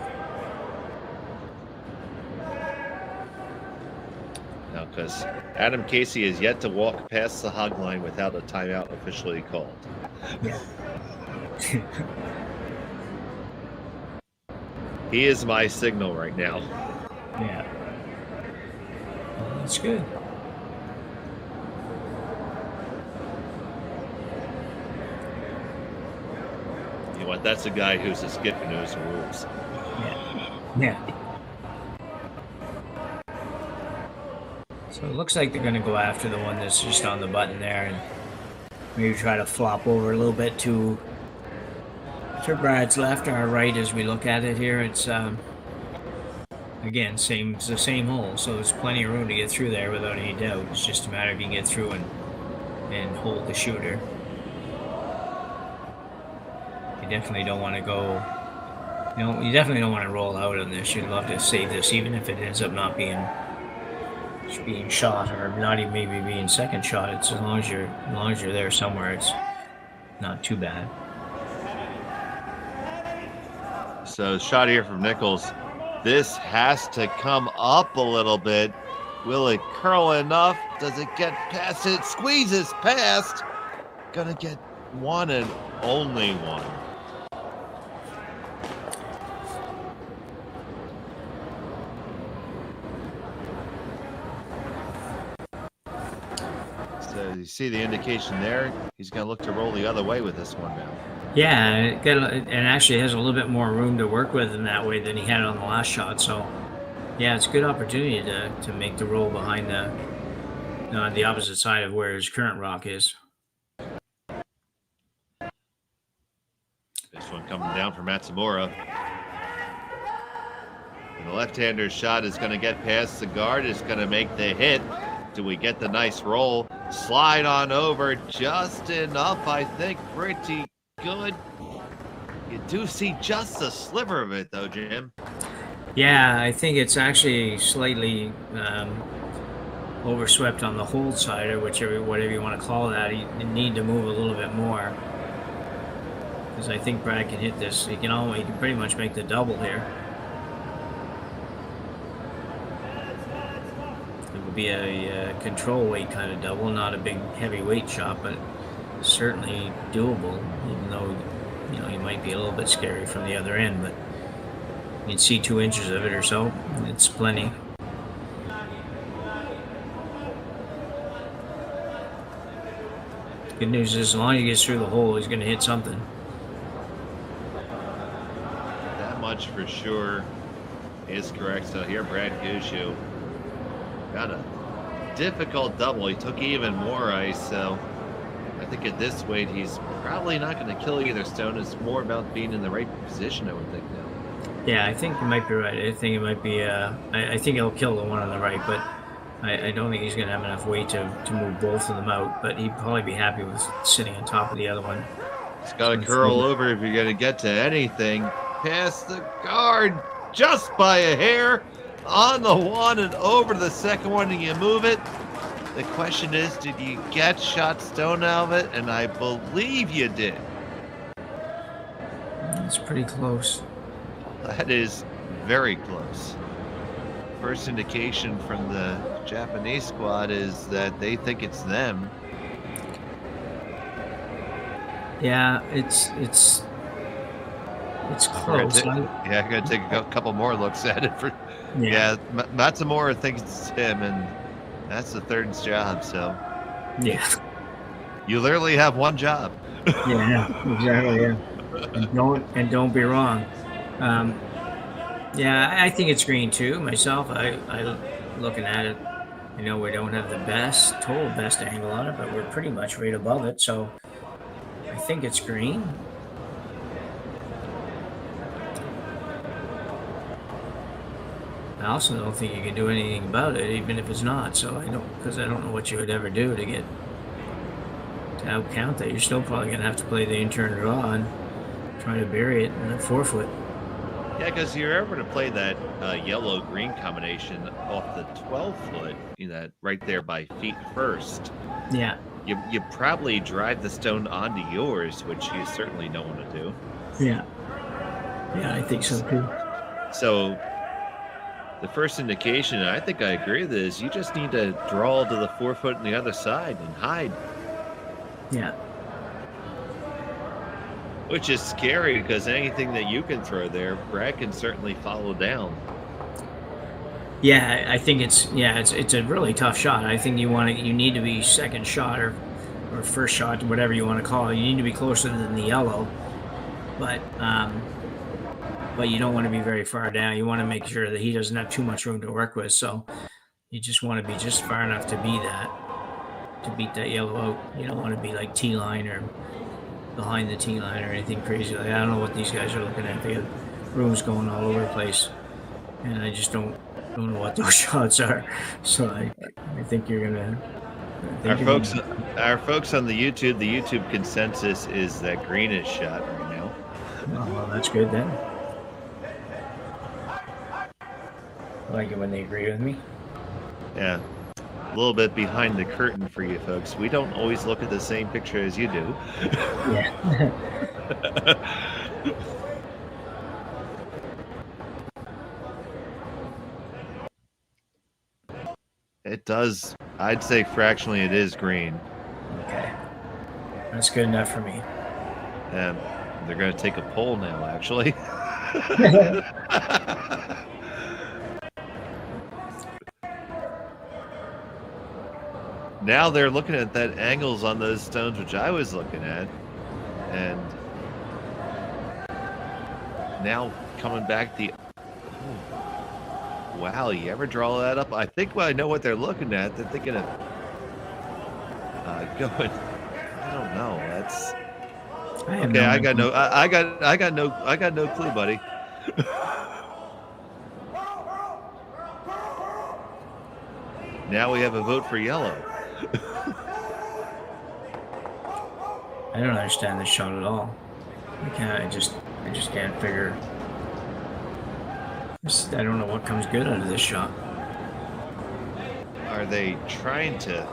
Now, because Adam Casey is yet to walk past the hog line without a timeout officially called. Yeah. He is my signal right now. Yeah. Well, that's good. You know what? That's a guy who's a skip and knows the rules. Yeah. So it looks like they're going to go after the one that's just on the button there, and maybe try to flop over a little bit to Brad's left or right as we look at it here. It's again, it's the same hole, so there's plenty of room to get through there without any doubt. It's just a matter if you can get through and hold the shooter. You definitely don't want to go. You definitely don't want to roll out on this. You'd love to save this, even if it ends up not being shot or not even maybe being second shot. It's as long as you're there somewhere, it's not too bad. So shot here from Nichols. This has to come up a little bit. Will it curl enough? Does it get past it? Squeezes past. Gonna get one and only one. So you see the indication there. He's gonna look to roll the other way with this one now. Yeah, and actually has a little bit more room to work with in that way than he had on the last shot. So, yeah, it's a good opportunity to make the roll behind the opposite side of where his current rock is. This one coming down for Matsumura. And the left-hander's shot is going to get past the guard. It's going to make the hit. Do we get the nice roll? Slide on over just enough, I think. Pretty good. You do see just a sliver of it, though, Jim. Yeah, I think it's actually slightly overswept on the hold side, or whatever you want to call that. You need to move a little bit more, because I think Brad can hit this. He can pretty much make the double here. It would be a control weight kind of double, not a big heavyweight shot, but certainly doable, even though he might be a little bit scary from the other end, but you can see 2 inches of it or so. It's plenty. Good news is, as long as he gets through the hole, he's going to hit something. That much for sure is correct. So here, Brad Gushue got a difficult double. He took even more ice, so I think at this weight, he's probably not going to kill either stone. It's more about being in the right position, I would think, now. Yeah, I think you might be right. I think it might be. I think he'll kill the one on the right, but I don't think he's going to have enough weight to move both of them out. But he'd probably be happy with sitting on top of the other one. It's got to curl over if you're going to get to anything. Past the guard just by a hair on the one and over to the second one, and you move it. The question is, did you get shot stone out of it? And I believe you did. It's pretty close. That is very close. First indication from the Japanese squad is that they think it's them. Yeah, it's close. I'm gonna take a couple more looks at it. Matsumura thinks it's him, and that's the third job. So yeah, you literally have one job. Yeah, exactly. Yeah, and don't be wrong. Yeah, I think it's green too. Myself, I looking at it. We don't have the total best angle on it, but we're pretty much right above it. So I think it's green. I also don't think you can do anything about it, even if it's not. So because I don't know what you would ever do to outcount that. You're still probably gonna have to play the in-turn draw and try to bury it in the 4-foot. Yeah, because you're ever to play that yellow-green combination off the 12-foot, that right there by feet first. Yeah. You probably drive the stone onto yours, which you certainly don't want to do. Yeah. Yeah, I think so too. So the first indication, and I think I agree with this, you just need to draw to the 4-foot on the other side and hide. Yeah. Which is scary, because anything that you can throw there, Brad can certainly follow down. Yeah, I think it's a really tough shot. I think you need to be second shot or first shot, whatever you want to call it. You need to be closer than the yellow, but you don't want to be very far down. You want to make sure that he doesn't have too much room to work with. So you just want to be just far enough to be that. to beat that yellow out. You don't want to be like tee line or behind the tee line or anything crazy. Like, I don't know what these guys are looking at. They have rooms going all over the place, and I just don't know what those shots are. So I think you're gonna. Our folks on the YouTube consensus is that greenish shot right now. Oh, well, that's good then. I like it when they agree with me. Yeah. A little bit behind the curtain for you folks. We don't always look at the same picture as you do. Yeah. It does. I'd say fractionally it is green. Okay. That's good enough for me. And they're going to take a poll now, actually. Now they're looking at that angles on those stones, which I was looking at. And now coming back wow, you ever draw that up? I think I know what they're looking at. They're thinking of going. I don't know. That's okay. I got no clue, buddy. Now we have a vote for yellow. I don't understand this shot at all. I just can't figure. I don't know what comes good out of this shot. Are they trying to?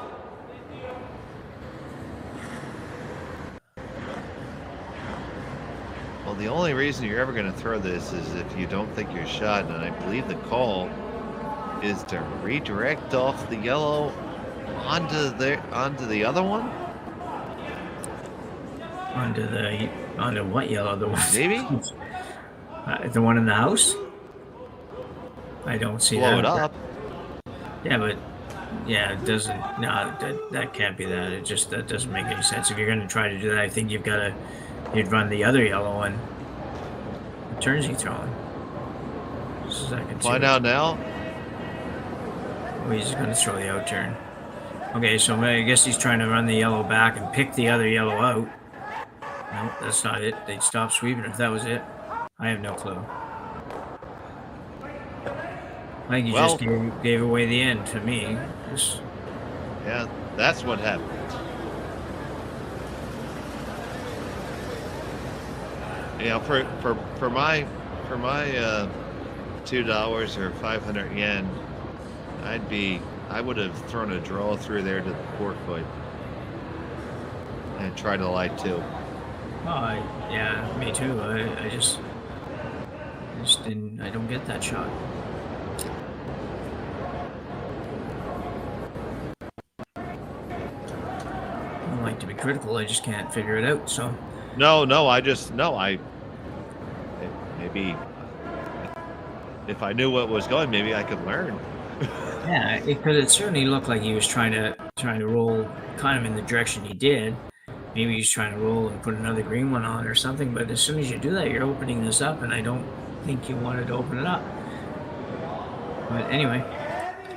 Well, the only reason you're ever going to throw this is if you don't think you're shot, and I believe the call is to redirect off the yellow onto the other one. Onto what yellow? The one maybe the one in the house. I don't see blow that. It up. Yeah, but it doesn't. No, that can't be that. That doesn't make any sense. If you're going to try to do that, I think you'd run the other yellow one. What turns he throwing? Find out now. Oh, he's going to throw the out turn. Okay, so I guess he's trying to run the yellow back and pick the other yellow out. No, that's not it. They'd stop sweeping if that was it. I have no clue. I think he just gave away the end to me. Yeah, that's what happened. You know, for my $2 or 500 yen, I would have thrown a draw through there to the 4-foot and tried to light too. Oh, yeah, me too. I just didn't. I don't get that shot. I don't like to be critical. I just can't figure it out. So. No. Maybe if I knew what was going, maybe I could learn. Yeah, because it certainly looked like he was trying to roll kind of in the direction he did. Maybe he's trying to roll and put another green one on or something. But as soon as you do that, you're opening this up, and I don't think you wanted to open it up. But anyway.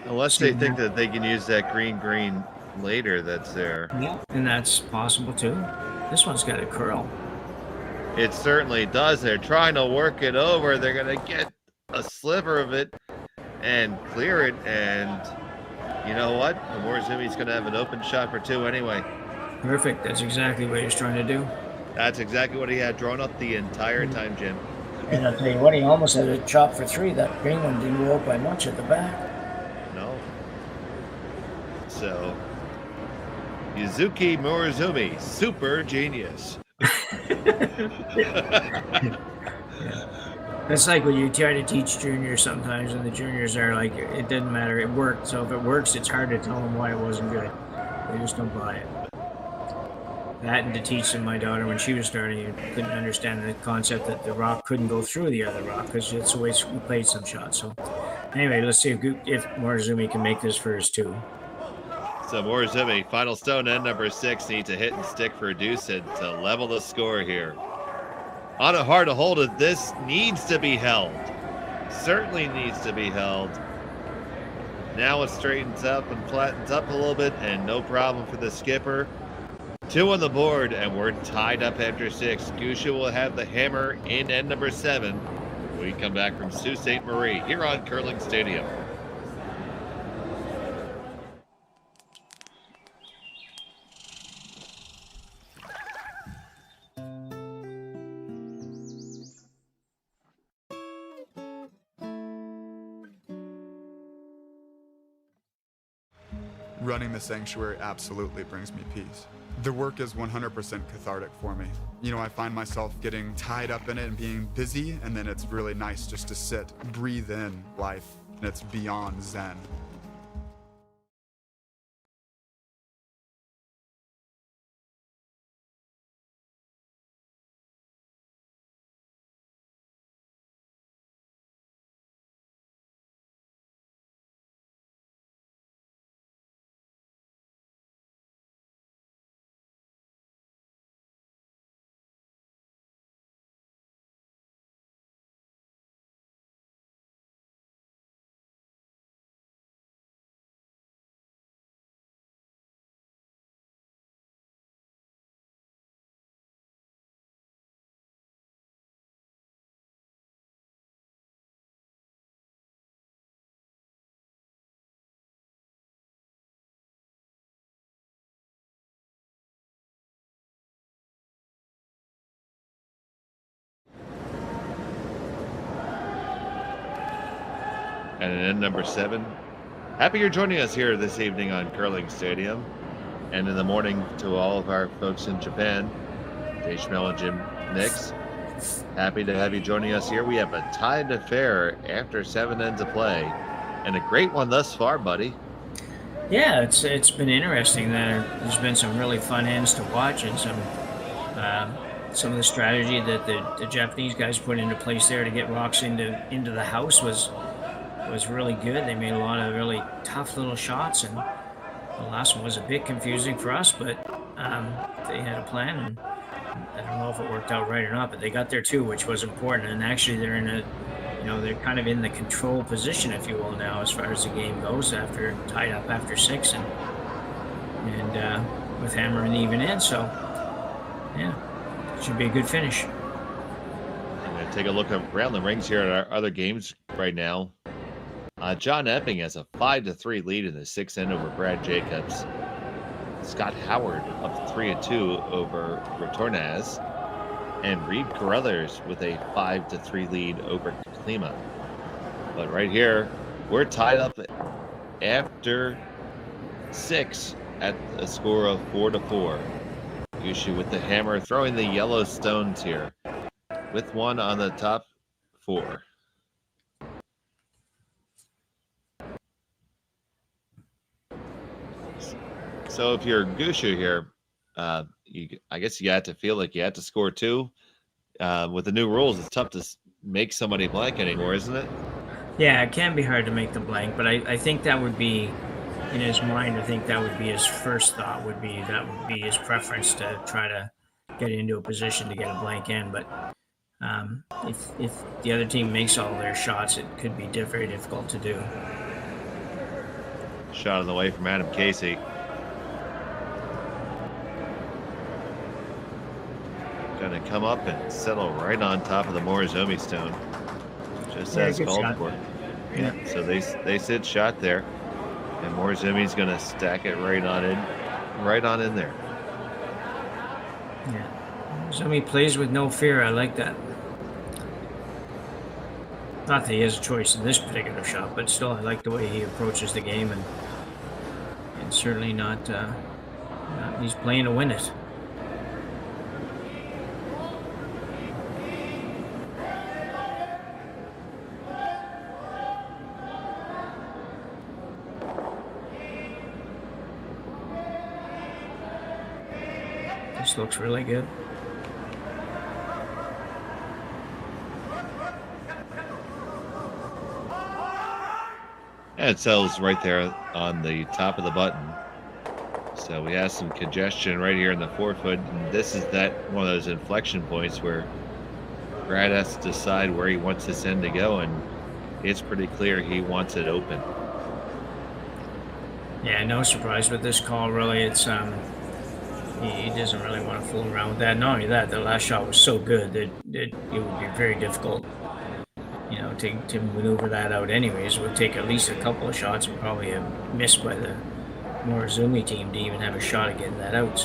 Unless they think that they can use that green later that's there. Yeah, and that's possible too. This one's got a curl. It certainly does. They're trying to work it over. They're going to get a sliver of it and clear it. And you know what? Morozumi's going to have an open shot for two anyway. Perfect. That's exactly what he was trying to do. That's exactly what he had drawn up the entire time, Jim. And I'll tell you what, he almost had a chop for three. That green one didn't go up by much at the back. No. So, Yusuke Morozumi, super genius. Yeah. It's like when you try to teach juniors sometimes, and the juniors are like, it doesn't matter, it worked. So if it works, it's hard to tell them why it wasn't good. They just don't buy it. That, and to teach them, my daughter, when she was starting, you couldn't understand the concept that the rock couldn't go through the other rock, because that's the way we played some shots. So anyway, let's see if Morozumi can make this for his two. So Morozumi, final stone end number 6, needs a hit and stick for Deucin to level the score here. On a hard to hold it, this needs to be held. Certainly needs to be held. Now it straightens up and flattens up a little bit, and no problem for the skipper. 2 on the board, and we're tied up after 6. Gushue will have the hammer in end number 7. We come back from Sault Ste. Marie here on Curling Stadium. Running the sanctuary absolutely brings me peace. The work is 100% cathartic for me. You know, I find myself getting tied up in it and being busy, and then it's really nice just to sit, breathe in life, and it's beyond zen. And in end number 7, happy you're joining us here this evening on Curling Stadium. And in the morning to all of our folks in Japan, Dave Schmel and Jim Nix. Happy to have you joining us here. We have a tied affair after 7 ends of play, and a great one thus far, buddy. Yeah, it's been interesting. There's been some really fun ends to watch, and some of the strategy that the Japanese guys put into place there to get rocks into the house was really good. They made a lot of really tough little shots, and the last one was a bit confusing for us, but they had a plan, and I don't know if it worked out right or not, but they got there too, which was important. And actually they're in they're kind of in the control position, if you will, now as far as the game goes, after tied up after 6 and with hammer and even in. So yeah, should be a good finish. I'm going to take a look around the rings here at our other games right now. John Epping has a 5-3 lead in the 6th end over Brad Jacobs. Scott Howard up 3-2 over Retornaz. And Reed Carruthers with a 5-3 lead over Klima. But right here, we're tied up after 6 at a score of 4-4. Gushue with the hammer, throwing the yellow stones here, with one on the top 4. So if you're Gushue here, I guess you got to feel like you had to score 2. With the new rules, it's tough to make somebody blank anymore, isn't it? Yeah, it can be hard to make the blank, but I think that would be, in his mind, I think that would be his first thought, would be his preference to try to get into a position to get a blank in. But if the other team makes all their shots, it could be very difficult to do. Shot on the way from Adam Casey. Going to come up and settle right on top of the Morozumi stone, just as called for. Yeah, so they said shot there, and Morozumi's going to stack it right on in there. Yeah, Morozumi plays with no fear. I like that. Not that he has a choice in this particular shot, but still, I like the way he approaches the game, and certainly not. He's playing to win it. This looks really good. And it settles right there on the top of the button. So we have some congestion right here in the forefoot, and this is one of those inflection points where Brad has to decide where he wants this end to go, and it's pretty clear he wants it open. Yeah, no surprise with this call, really. It's he doesn't really want to fool around with that. Not only that, the last shot was so good that it would be very difficult, to maneuver that out anyways. It would take at least a couple of shots and probably a miss by the Morozumi team to even have a shot at getting that out.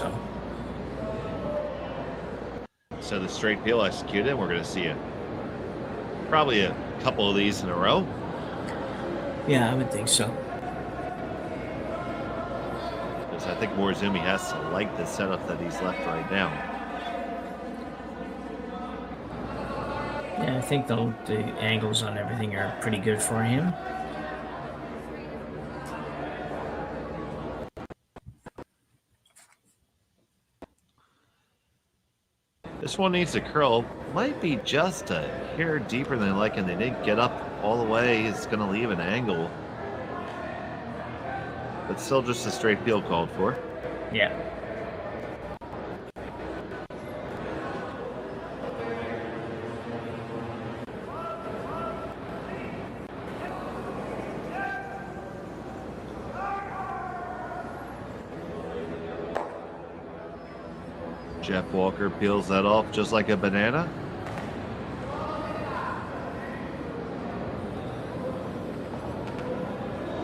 So the straight peel executed. We're going to see probably a couple of these in a row. Yeah, I would think so. Because I think Morozumi has to like the setup that he's left right now. Yeah, I think the angles on everything are pretty good for him. This one needs to curl. Might be just a hair deeper than they like, and they didn't get up all the way. It's going to leave an angle. But still just a straight peel called for. Yeah. Jeff Walker peels that off just like a banana.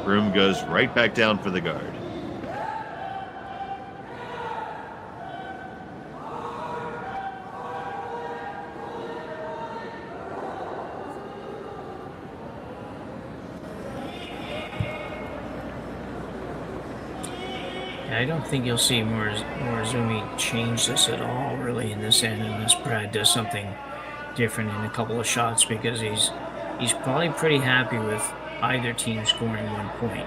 Broom goes right back down for the guard. I don't think you'll see Morozumi change this at all, really, in this end, unless Brad does something different in a couple of shots, because he's probably pretty happy with either team scoring 1 point.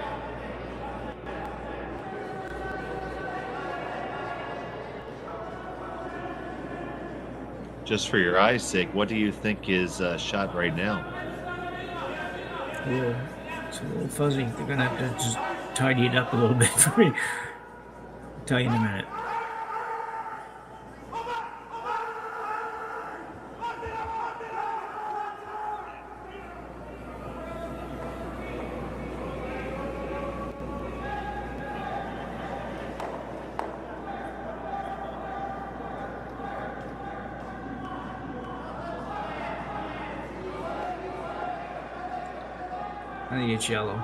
Just for your eyes' sake, what do you think is shot right now? It's a little fuzzy. They're going to have to just tidy it up a little bit for me. I'll tell you in a minute. I think it's yellow.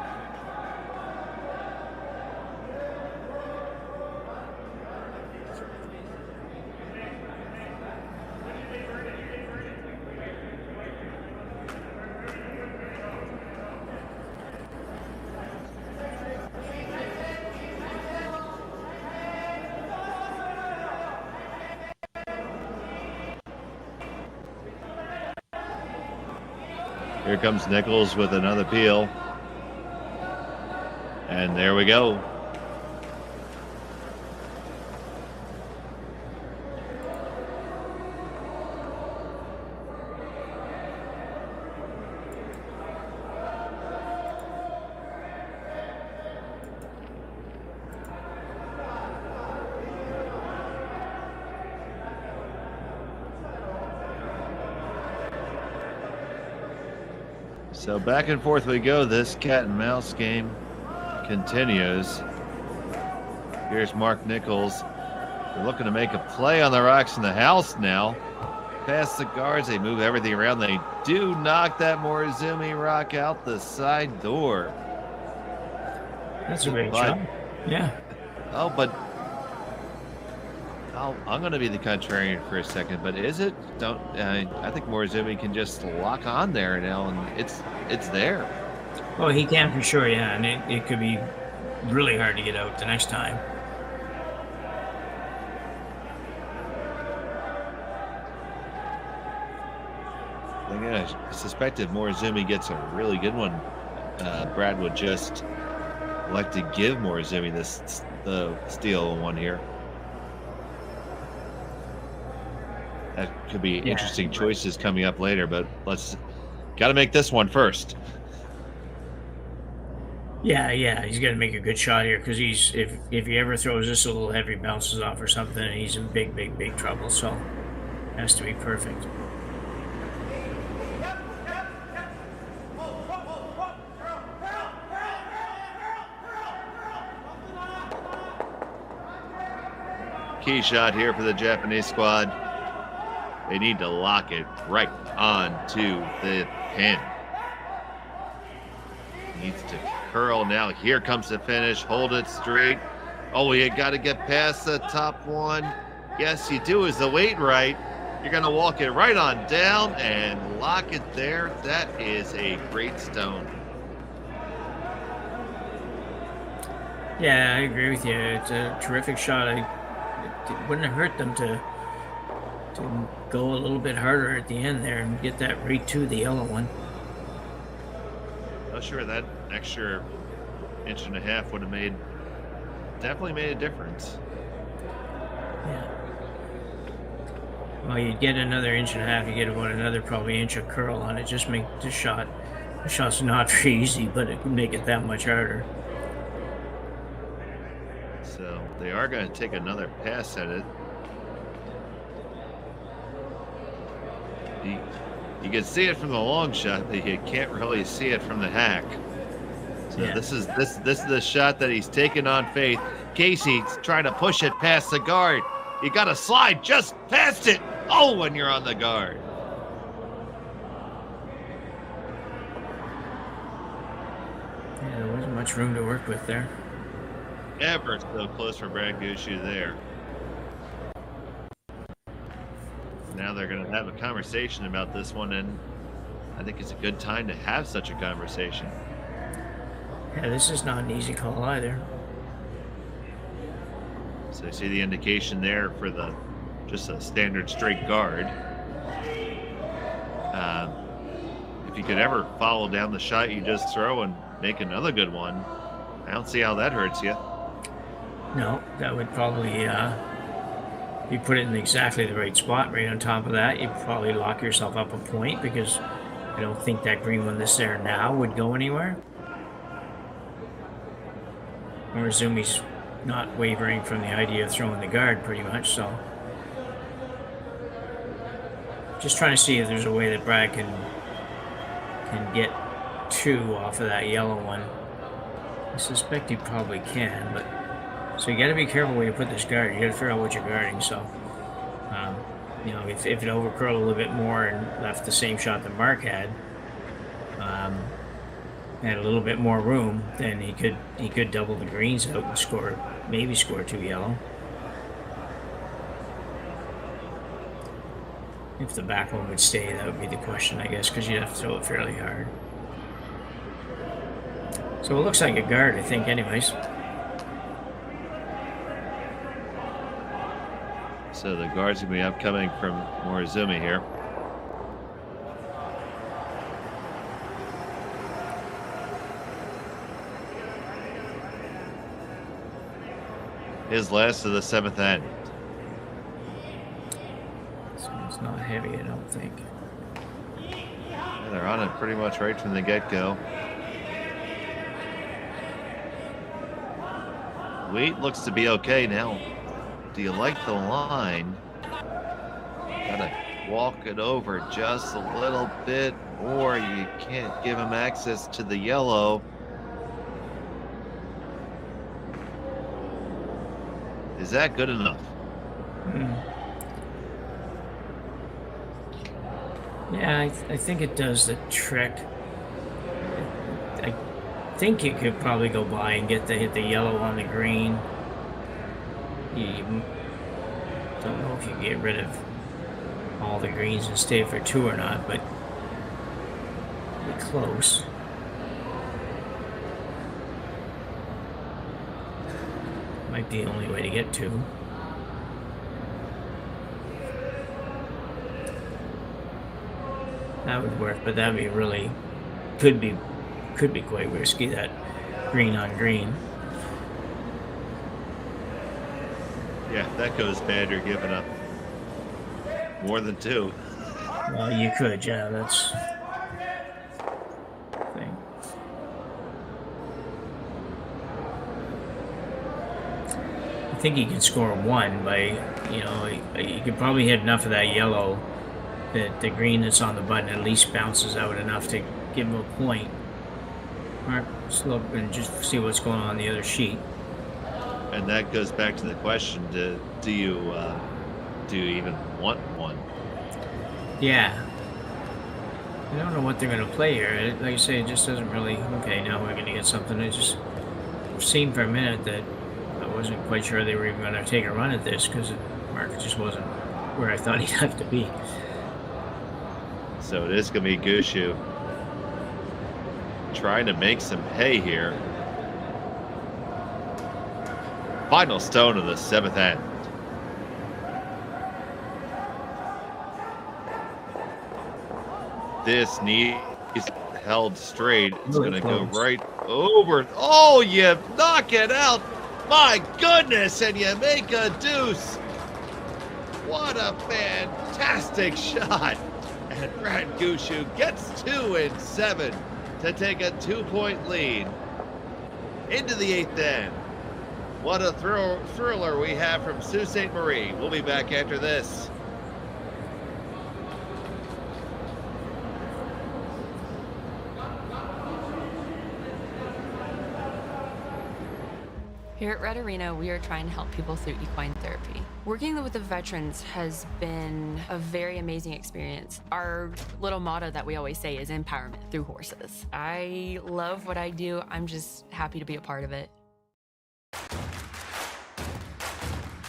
Here comes Nichols with another peel. And there we go. So back and forth we go. This cat and mouse game continues. Here's Mark Nichols. They're looking to make a play on the rocks in the house now. Past the guards, they move everything around. They do knock that Morozumi rock out the side door. That's a great shot. Yeah. Oh, but I'm going to be the contrarian for a second, but is it? I think Morozumi can just lock on there now, and it's there. Well, he can for sure, yeah, and it could be really hard to get out the next time. I suspect if Morozumi gets a really good one, Brad would just like to give Morozumi the steal one here. That could be interesting choices coming up later, but got to make this one first. Yeah, he's got to make a good shot here, because if he ever throws this a little heavy, bounces off or something, he's in big trouble. So it has to be perfect. key shot here for the Japanese squad. They need to lock it right onto the pin. Needs to curl now. Here comes the finish. Hold it straight. Oh, you got to get past the top one. Yes, you do. Is the weight right? You're going to walk it right on down and lock it there. That is a great stone. Yeah, I agree with you. It's a terrific shot. It wouldn't have hurt them to go a little bit harder at the end there and get that right to the yellow one. Oh, sure, that extra inch and a half would have definitely made a difference. Yeah. Well, you'd get another inch and a half. You get about another probably inch of curl on it. Just make the shot's not very easy, but it would make it that much harder. So they are going to take another pass at it. You can see it from the long shot, but you can't really see it from the hack. So yeah. This is the shot that he's taking on faith. Casey's trying to push it past the guard. You got to slide just past it. Oh, when you're on the guard. Yeah, there wasn't much room to work with there. Ever so close for Brad Gushue there. Now they're going to have a conversation about this one, and I think it's a good time to have such a conversation. Yeah, this is not an easy call either. So you see the indication there for just a standard straight guard. If you could ever follow down the shot you just throw and make another good one, I don't see how that hurts you. No, that would probably, if you put it in exactly the right spot, right on top of that, you'd probably lock yourself up a point, because I don't think that green one that's there now would go anywhere. Morozumi's not wavering from the idea of throwing the guard pretty much, so. Just trying to see if there's a way that Brad can get two off of that yellow one. I suspect he probably can, but so you got to be careful where you put this guard. You got to figure out what you're guarding. So, if it overcurled a little bit more and left the same shot that Mark had a little bit more room, then he could double the greens out and maybe score two yellow. If the back one would stay, that would be the question, I guess, because you'd have to throw it fairly hard. So it looks like a guard, I think, anyways. So the guard's going to be upcoming from Morozumi here. His last of the seventh end. So it's not heavy, I don't think. Yeah, they're on it pretty much right from the get-go. Weight looks to be okay now. Do you like the line? Gotta walk it over just a little bit, or you can't give him access to the yellow. Is that good enough? Yeah, I think it does the trick. I think you could probably go by and hit the yellow on the green. You don't know if you get rid of all the greens and stay for two or not, but be close. Might be the only way to get two. That would work, but that'd be really could be quite risky, that green on green. Yeah, if that goes bad, you're giving up more than two. Well, you could, yeah, that's the thing. I think you could score one by, you could probably hit enough of that yellow that the green that's on the button at least bounces out enough to give him a point. Mark, let's look and just see what's going on the other sheet. And that goes back to the question: do you even want one? Yeah. I don't know what they're going to play here. Like you say, it just doesn't really. Okay, now we're going to get something. It just seemed for a minute that I wasn't quite sure they were even going to take a run at this because the market just wasn't where I thought he'd have to be. So it is going to be Gushue trying to make some hay here. Final stone of the 7th end. This knee is held straight. It's going to go right over. Oh, you knock it out. My goodness, and you make a deuce. What a fantastic shot. And Brad Gushue gets 2 in 7 to take a 2-point lead into the 8th end. What a thriller we have from Sault Ste. Marie. We'll be back after this. Here at Red Arena, we are trying to help people through equine therapy. Working with the veterans has been a very amazing experience. Our little motto that we always say is empowerment through horses. I love what I do. I'm just happy to be a part of it.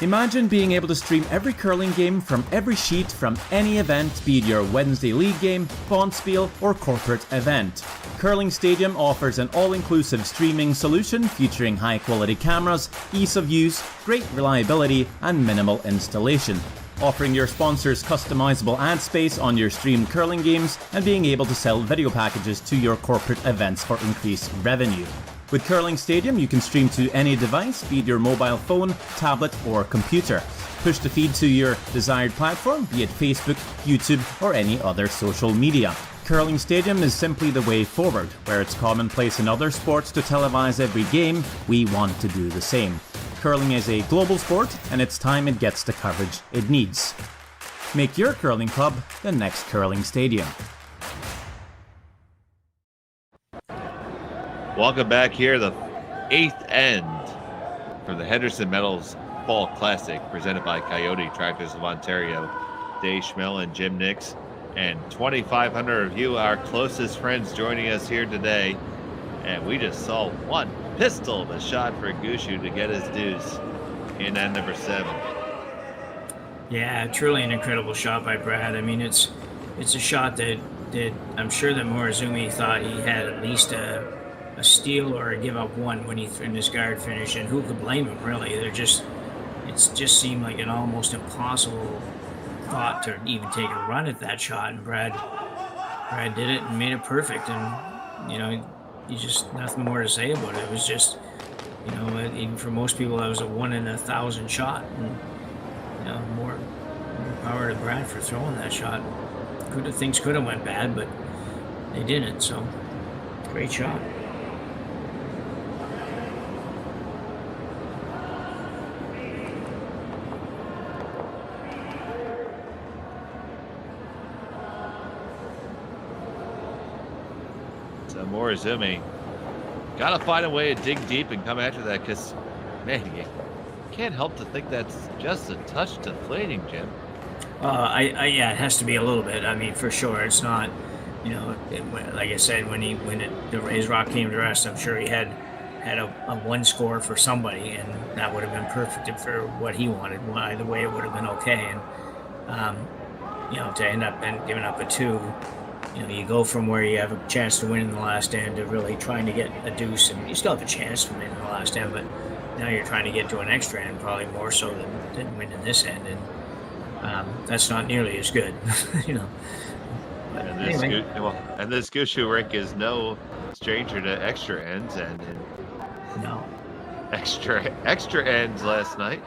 Imagine being able to stream every curling game from every sheet from any event, be it your Wednesday league game, bonspiel, or corporate event. Curling Stadium offers an all-inclusive streaming solution featuring high-quality cameras, ease of use, great reliability, and minimal installation. Offering your sponsors customizable ad space on your streamed curling games and being able to sell video packages to your corporate events for increased revenue. With Curling Stadium, you can stream to any device, be it your mobile phone, tablet, or computer. Push the feed to your desired platform, be it Facebook, YouTube, or any other social media. Curling Stadium is simply the way forward. Where it's commonplace in other sports to televise every game, we want to do the same. Curling is a global sport, and it's time it gets the coverage it needs. Make your curling club the next Curling Stadium. Welcome back here, the 8th end for the Henderson Metals Fall Classic, presented by Coyote Tractors of Ontario. Dave Schmel and Jim Nix, and 2,500 of you, our closest friends, joining us here today. And we just saw one pistol of a shot for Gushue to get his deuce in end number 7. Yeah, truly an incredible shot by Brad. I mean, it's a shot that I'm sure that Morozumi thought he had at least a steal or a give up one when he in his guard finish, and who could blame him, really? It just seemed like an almost impossible thought to even take a run at that shot, and Brad did it and made it perfect. And you just nothing more to say about it. It was just, even for most people, that was a 1 in 1,000 shot, and more power to Brad for throwing that shot. Things could have went bad, but they didn't. So great shot. Morozumi got to find a way to dig deep and come after that, because, man, you can't help to think that's just a touch deflating, Jim. Yeah, it has to be a little bit. I mean, for sure, it's not. Like I said, when his rock came to rest, I'm sure he had a one score for somebody, and that would have been perfect for what he wanted. Either way, it would have been okay. And to end up and giving up a 2. You go from where you have a chance to win in the last end to really trying to get a deuce, and you still have a chance to win in the last end, but now you're trying to get to an extra end, probably more so than win in this end, and that's not nearly as good, But and this Gushue rink is no stranger to extra ends, and no extra ends last night.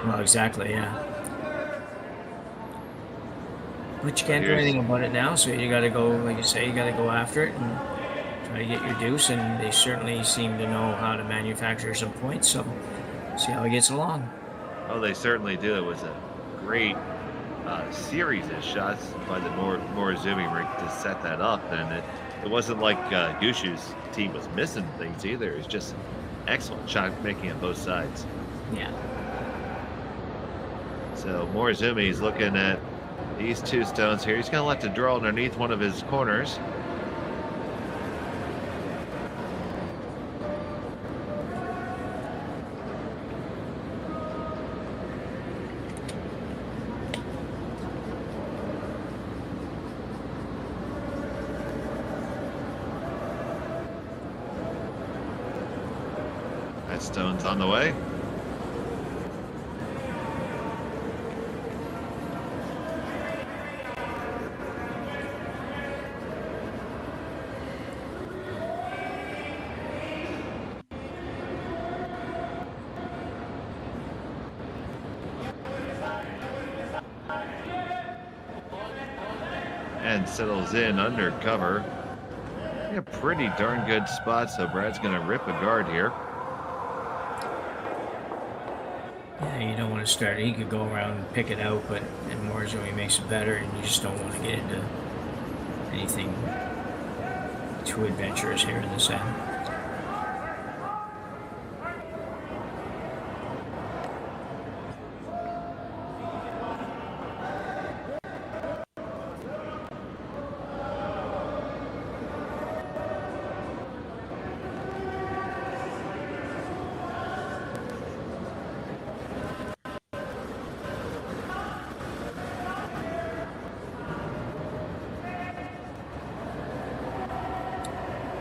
Well, exactly, yeah. But you can't do anything about it now, so you got to go, like you say, you got to go after it and try to get your deuce, and they certainly seem to know how to manufacture some points, so see how he gets along. Oh, they certainly do. It was a great series of shots by the Morozumi rink to set that up, and it wasn't like Gushue's team was missing things either. It was just excellent shot making on both sides. Yeah. So Morozumi is looking at these two stones here. He's going to let it draw underneath one of his corners. That stone's on the way. And settles in under cover. Yeah, pretty darn good spot, so Brad's going to rip a guard here. Yeah, you don't want to start. He could go around and pick it out, but Morozumi makes it better, and you just don't want to get into anything too adventurous here in this end.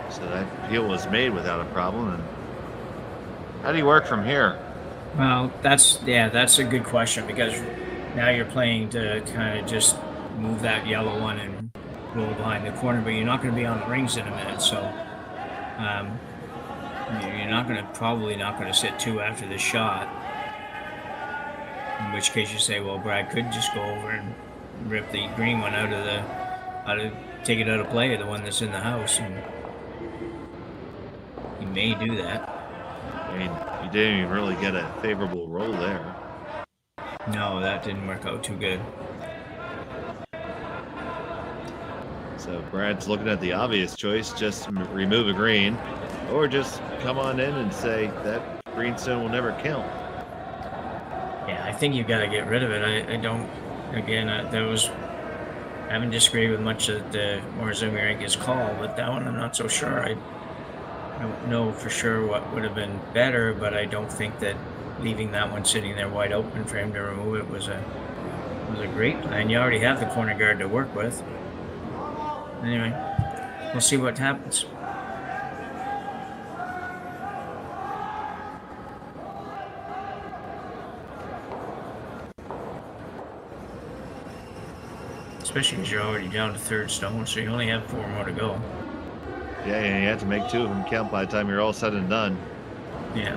So that peel was made without a problem. And how do you work from here? Well, that's a good question, because now you're playing to kind of just move that yellow one and roll behind the corner, but you're not going to be on the rings in a minute, so you're probably not going to sit two after the shot. In which case you say, well, Brad could just go over and rip the green one take it out of play, the one that's in the house, and he may do that. I mean, you didn't even really get a favorable roll there. No, that didn't work out too good. So Brad's looking at the obvious choice, just remove a green, or just come on in and say that green stone will never count. Yeah, I think you've got to get rid of it. I don't, again, I haven't disagreed with much of the Morozumi Rankin's call, but that one I'm not so sure. I don't know for sure what would have been better, but I don't think that leaving that one sitting there wide open for him to remove it was a great plan. You already have the corner guard to work with. Anyway, we'll see what happens. Especially because you're already down to third stone, so you only have 4 more to go. Yeah, and you have to make 2 of them count by the time you're all said and done. Yeah.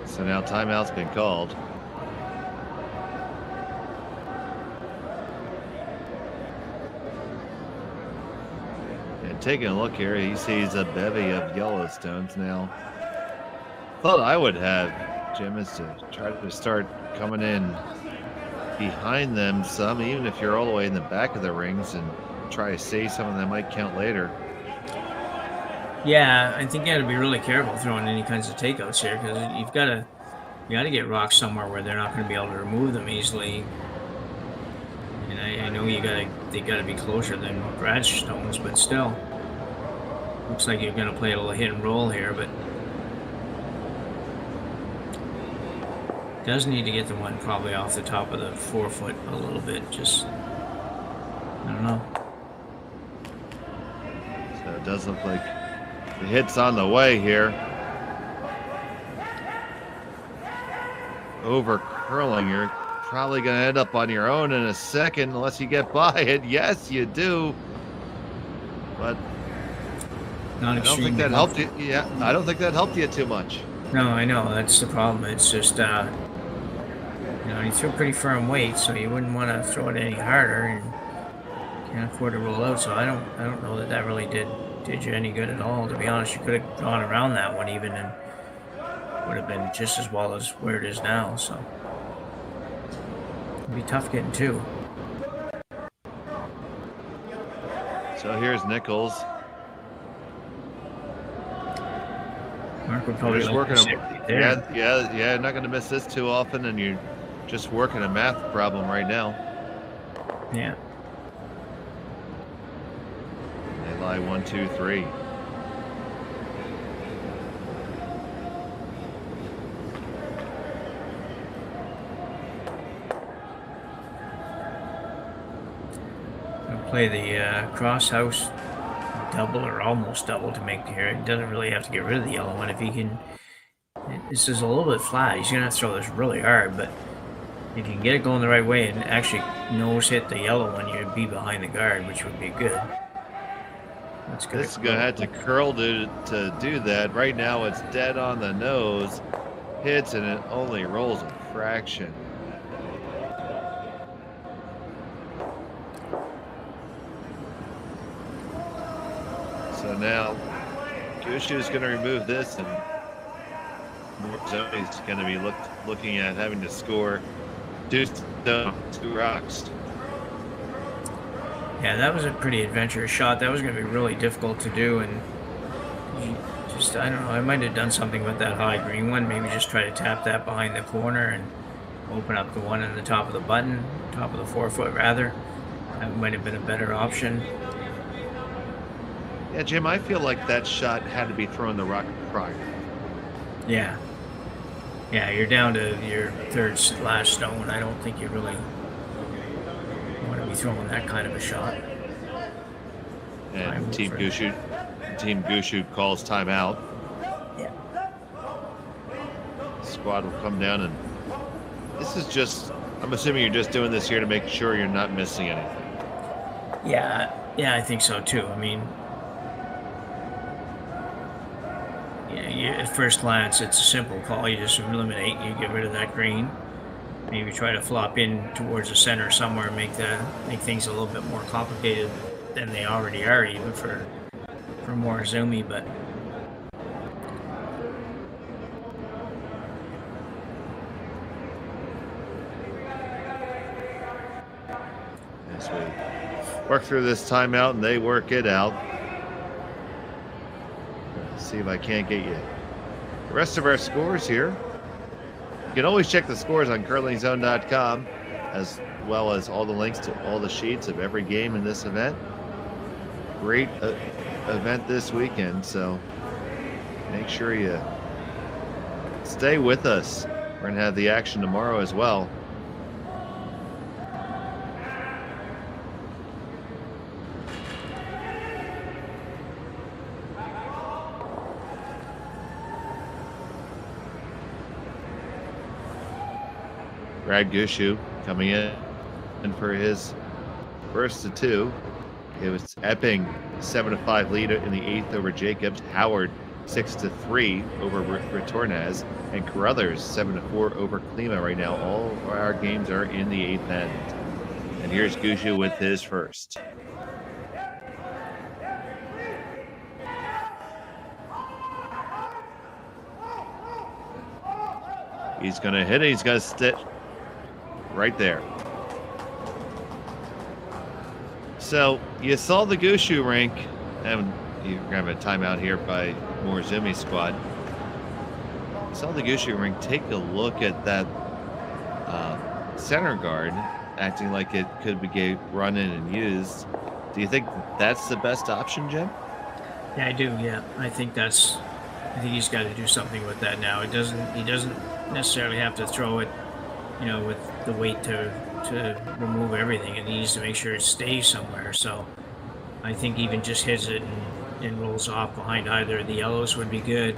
So now timeout's been called. And taking a look here, he sees a bevy of Yellowstones now. Thought I would have, Jim, is to try to start coming in behind them some, even if you're all the way in the back of the rings, and try to save something that might count later. Yeah, I think you got to be really careful throwing any kinds of takeouts here, because you got to get rocks somewhere where they're not going to be able to remove them easily. And I know they got to be closer than Brad's stones, but still, looks like you're going to play a little hit and roll here, but does need to get the one probably off the top of the 4-foot a little bit. Just, I don't know. So it does look like the hit's on the way here. Over curling, you're probably going to end up on your own in a second unless you get by it. Yes, you do. But Not I don't think that helped you. Yeah, I don't think that helped you too much. No, I know. That's the problem. It's just, he threw pretty firm weight, so you wouldn't want to throw it any harder. And can't afford to roll out. So I don't know that really did you any good at all. To be honest, you could have gone around that one even, and would have been just as well as where it is now. So it'd be tough getting 2. So here's Nichols. Mark would probably Just like working to sit right there. yeah. Not going to miss this too often, and you're just working a math problem right now. Yeah. They lie 1, 2, 3. I'll play the cross house double or almost double to make here. It doesn't really have to get rid of the yellow one if he can. This is a little bit flat. He's gonna have to throw this really hard, but if you can get it going the right way and actually nose hit the yellow one, you'd be behind the guard, which would be good. That's good. This is going to have to curl to do that. Right now it's dead on the nose, hits, and it only rolls a fraction. So now Gushue is going to remove this, and Morozumi's going to be looking at having to score 2 rocks. Yeah, that was a pretty adventurous shot. That was going to be really difficult to do, and I don't know, I might have done something with that high green one. Maybe just try to tap that behind the corner and open up the one on the top of the button, top of the 4-foot rather. That might have been a better option. Yeah, Jim, I feel like that shot had to be thrown the rock prior. Yeah. Yeah, you're down to your third last stone. I don't think you really want to be throwing that kind of a shot. And Team Gushue calls timeout. Yeah. Squad will come down, and this is just, I'm assuming you're just doing this here to make sure you're not missing anything. Yeah, I think so too. I mean, at first glance, it's a simple call. You just eliminate, you get rid of that green. Maybe try to flop in towards the center somewhere, make things a little bit more complicated than they already are, even for Morozumi. But as we work through this timeout and they work it out. See if I can't get you the rest of our scores here. You can always check the scores on curlingzone.com, as well as all the links to all the sheets of every game in this event. Great event this weekend, so make sure you stay with us. We're going to have the action tomorrow as well. Brad Gushue coming in for his first of 2. It was Epping 7-5 lead in the 8th over Jacobs. Howard 6-3 over Retornaz, and Carruthers 7-4 over Klima. Right now, all our games are in the 8th end. And here's Gushue with his first. He's going to hit it. He's going to sit right there. So you saw the Gushue rink, and you're going to have a timeout here by Morozumi's squad. You saw the Gushue rink. Take a look at that center guard acting like it could be run in and used. Do you think that's the best option, Jim? yeah, I do. Yeah, I think he's got to do something with that now. He doesn't necessarily have to throw it, with the weight to remove everything. It needs to make sure it stays somewhere. So I think even just hits it and rolls off behind either of the yellows would be good.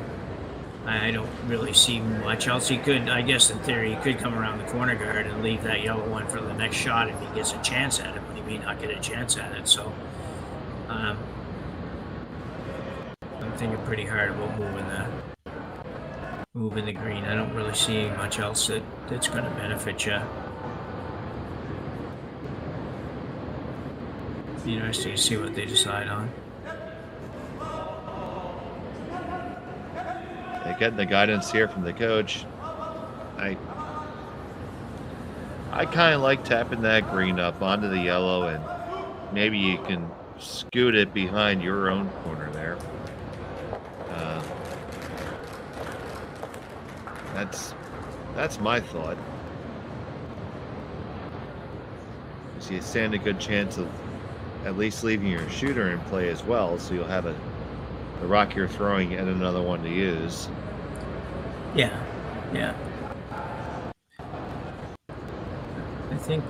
I don't really see much else. He could, I guess in theory, he could come around the corner guard and leave that yellow one for the next shot if he gets a chance at it, but he may not get a chance at it. So I'm thinking pretty hard about moving the green. I don't really see much else that's going to benefit you. be interesting to see what they decide on. Getting the guidance here from the coach. I kind of like tapping that green up onto the yellow, and maybe you can scoot it behind your own corner there. That's my thought. So you stand a good chance of at least leaving your shooter in play as well, so you'll have the rock you're throwing and another one to use. Yeah. I think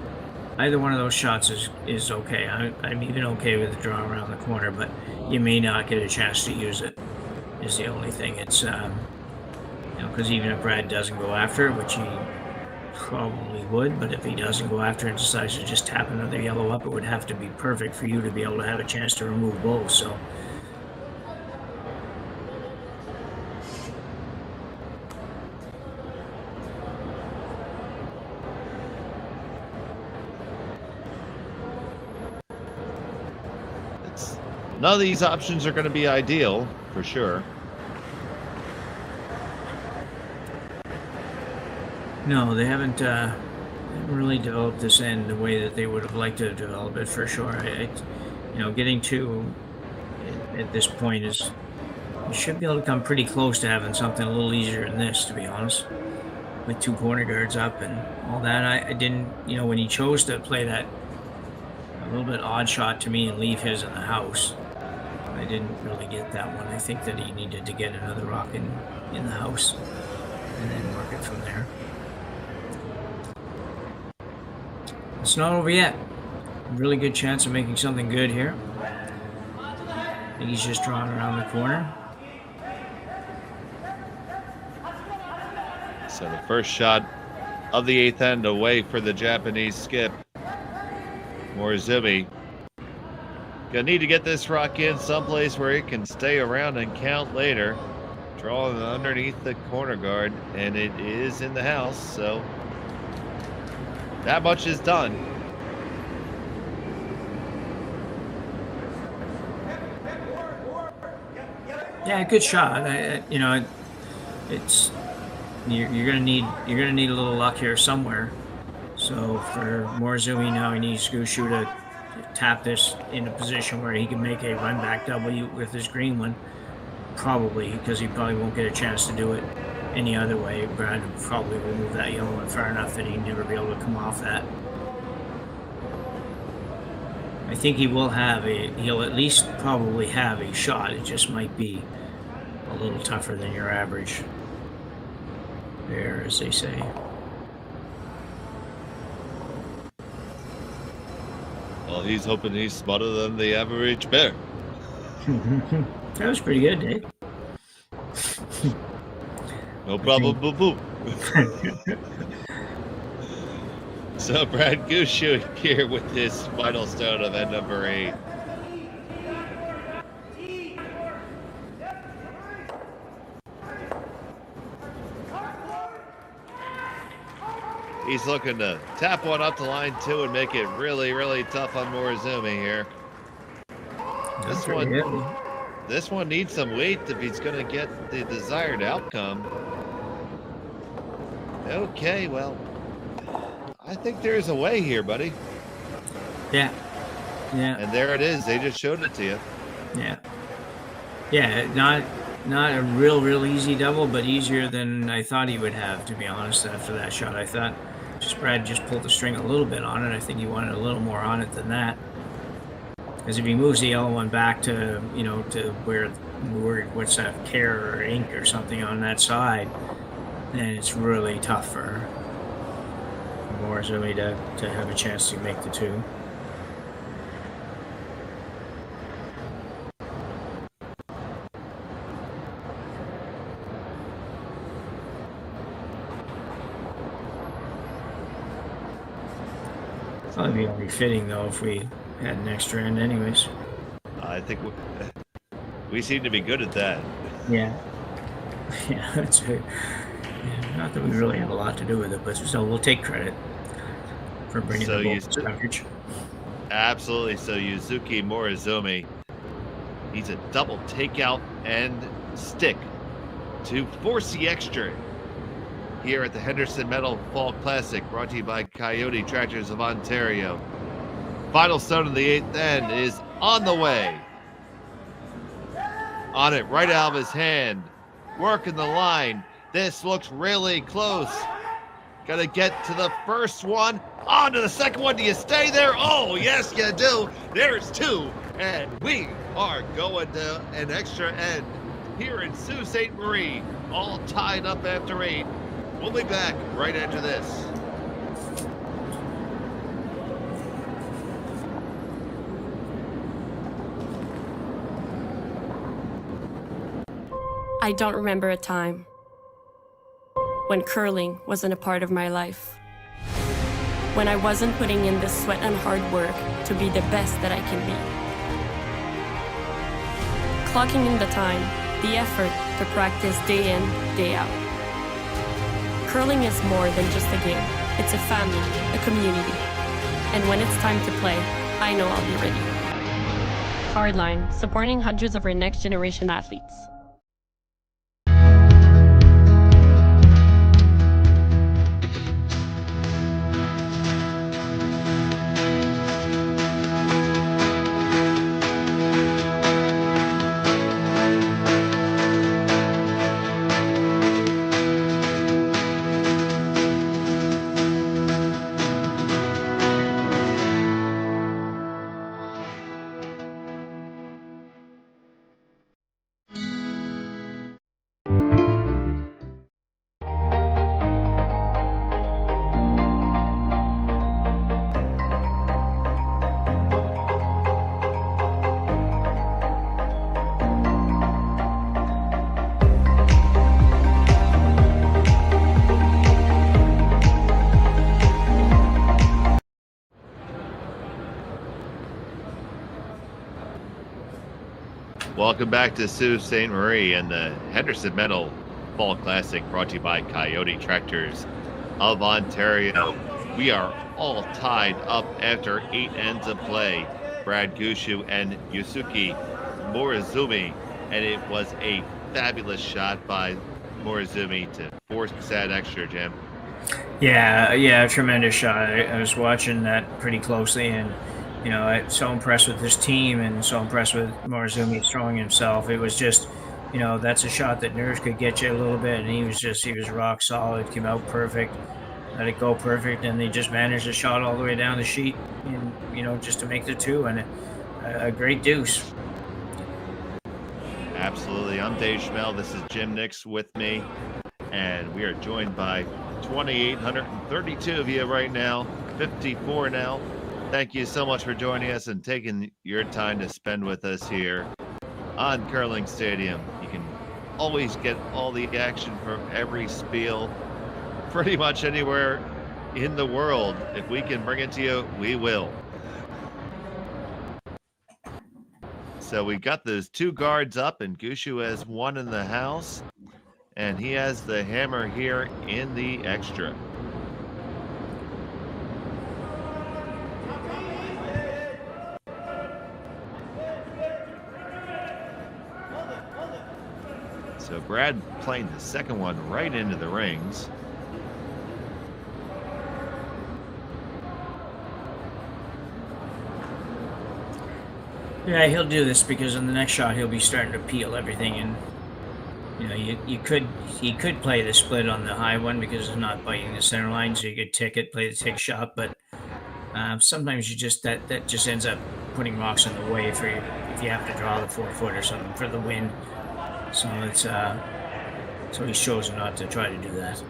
either one of those shots is okay. I'm even okay with the draw around the corner, but you may not get a chance to use it, is the only thing. It's, because even if Brad doesn't go after it, which he probably would, but if he doesn't go after it and decides to just tap another yellow up, it would have to be perfect for you to be able to have a chance to remove both, so. None of these options are going to be ideal, for sure. No, they haven't really developed this end the way that they would have liked to develop it, for sure. Getting to at this point is, you should be able to come pretty close to having something a little easier than this, to be honest, with 2 corner guards up and all that. I didn't, when he chose to play that a little bit odd shot to me and leave his in the house, I didn't really get that one. I think that he needed to get another rock in the house and then work it from there. It's not over yet. Really good chance of making something good here. I think he's just drawing around the corner. So the first shot of the 8th end away for the Japanese skip. Morozumi gonna need to get this rock in someplace where it can stay around and count later. Drawing underneath the corner guard, and it is in the house, so that much is done. Yeah, good shot. It's you're gonna need a little luck here somewhere. So for Morozumi now, he needs Gushue to tap this in a position where he can make a run back W with his green one. Probably, because he probably won't get a chance to do it any other way. Brad probably will move that yellow one far enough that he'd never be able to come off that. I think he'll at least probably have a shot. It just might be a little tougher than your average bear, as they say. Well, he's hoping he's smarter than the average bear. That was pretty good, Dave. No problem, boo-boo. So Brad Gushue here with his final stone of end number 8. He's looking to tap one up to line 2 and make it really, really tough on Morozumi here. This one needs some weight if he's going to get the desired outcome. Okay, well, I think there's a way here, buddy. Yeah. And there it is. They just showed it to you. Yeah, not a real easy double, but easier than I thought he would have, to be honest, after that shot. I thought Brad just pulled the string a little bit on it. I think he wanted a little more on it than that. Because if he moves the yellow one back to, to where what's that, care or ink or something on that side, then it's really tough for Morozumi to have a chance to make the 2. Probably be only fitting though if we had an extra end anyways. I think we seem to be good at that. Yeah, that's it. Not that we really have a lot to do with it, but still we'll take credit for bringing the coverage. Absolutely. So Yusuke Morozumi, he's a double takeout and stick to force the extra here at the Henderson Metal Fall Classic, brought to you by Kioti Tractors of Ontario. Final stone of the 8th end is on the way. On it, right out of his hand. Working the line. This looks really close. Gotta get to the first one. On to the second one. Do you stay there? Oh, yes, you do. There's 2. And we are going to an extra end here in Sault Ste. Marie. All tied up after 8. We'll be back right after this. I don't remember a time when curling wasn't a part of my life. When I wasn't putting in the sweat and hard work to be the best that I can be. Clocking in the time, the effort to practice day in, day out. Curling is more than just a game. It's a family, a community. And when it's time to play, I know I'll be ready. Hardline, supporting hundreds of our next generation athletes. Welcome back to Sault Ste. Marie and the Henderson Metal Fall Classic, brought to you by Kioti Tractors of Ontario. We are all tied up after 8 ends of play. Brad Gushue and Yusuke Morozumi, and it was a fabulous shot by Morozumi to force that extra, Jim. Yeah, tremendous shot. I was watching that pretty closely, and you know, I'm so impressed with this team and so impressed with Morozumi throwing himself. It was just, you know, that's a shot that nerves could get you a little bit, and he was rock solid, came out perfect, let it go perfect, and they just managed to shot all the way down the sheet, and, you know, just to make the 2, and a great deuce. Absolutely. I'm Dave Schmel. This is Jim Nix with me, and we are joined by 2,832 of you right now, 54 now. Thank you so much for joining us and taking your time to spend with us here on Curling Stadium. You can always get all the action from every spiel pretty much anywhere in the world. If we can bring it to you, we will. So we got those 2 guards up, and Gushue has 1 in the house, and he has the hammer here in the extra. So Brad playing the second one right into the rings. Yeah, he'll do this because in the next shot he'll be starting to peel everything, and you know, he could play the split on the high one because it's not biting the center line, so you could tick it, play the tick shot, but sometimes you just that just ends up putting rocks in the way for you if you have to draw the 4-foot or something for the win. So it's so he's chosen not to try to do that.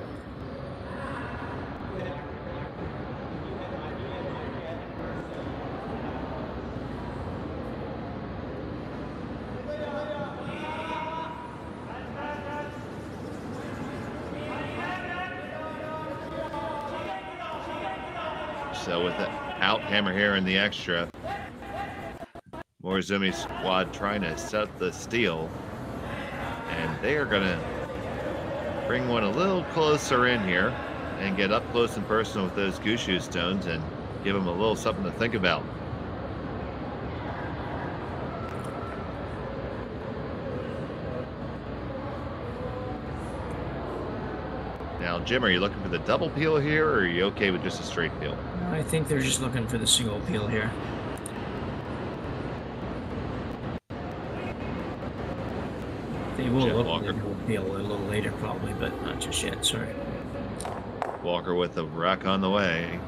So with the out hammer here in the extra, Morozumi's squad trying to set the steal, and they are going to bring one a little closer in here and get up close and personal with those Gushue stones and give them a little something to think about. Now, Jim, are you looking for the double peel here, or are you okay with just a straight peel? I think they're just looking for the single peel here. They will Jeff look Walker. for the double peel a little later probably, but not just yet, sorry. Walker with the rock on the way.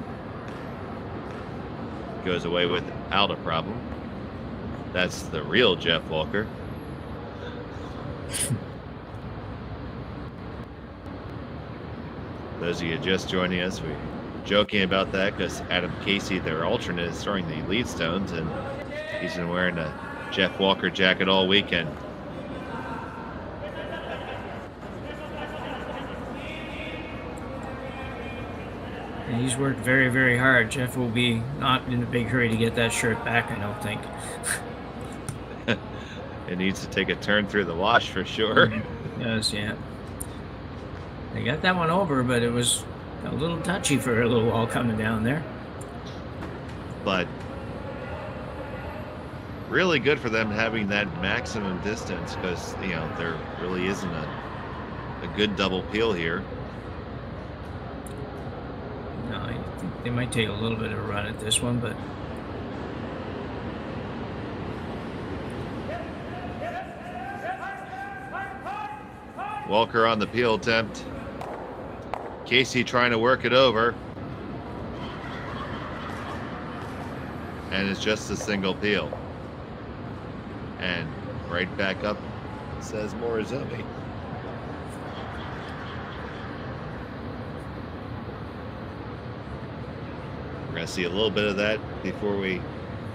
Goes away without a problem. That's the real Jeff Walker. Those of you just joining us, we're joking about that because Adam Casey, their alternate, is throwing the lead stones, and he's been wearing a Jeff Walker jacket all weekend. And he's worked very, very hard. Jeff will be not in a big hurry to get that shirt back, I don't think. It needs to take a turn through the wash for sure. Yes, yeah. They got that one over, but it was a little touchy for a little while coming down there. But really good for them having that maximum distance because, you know, there really isn't a good double peel here. No, I think they might take a little bit of a run at this one, but Walker on the peel attempt. Casey trying to work it over. And it's just a single peel. And right back up, says Morozumi. We're going to see a little bit of that before we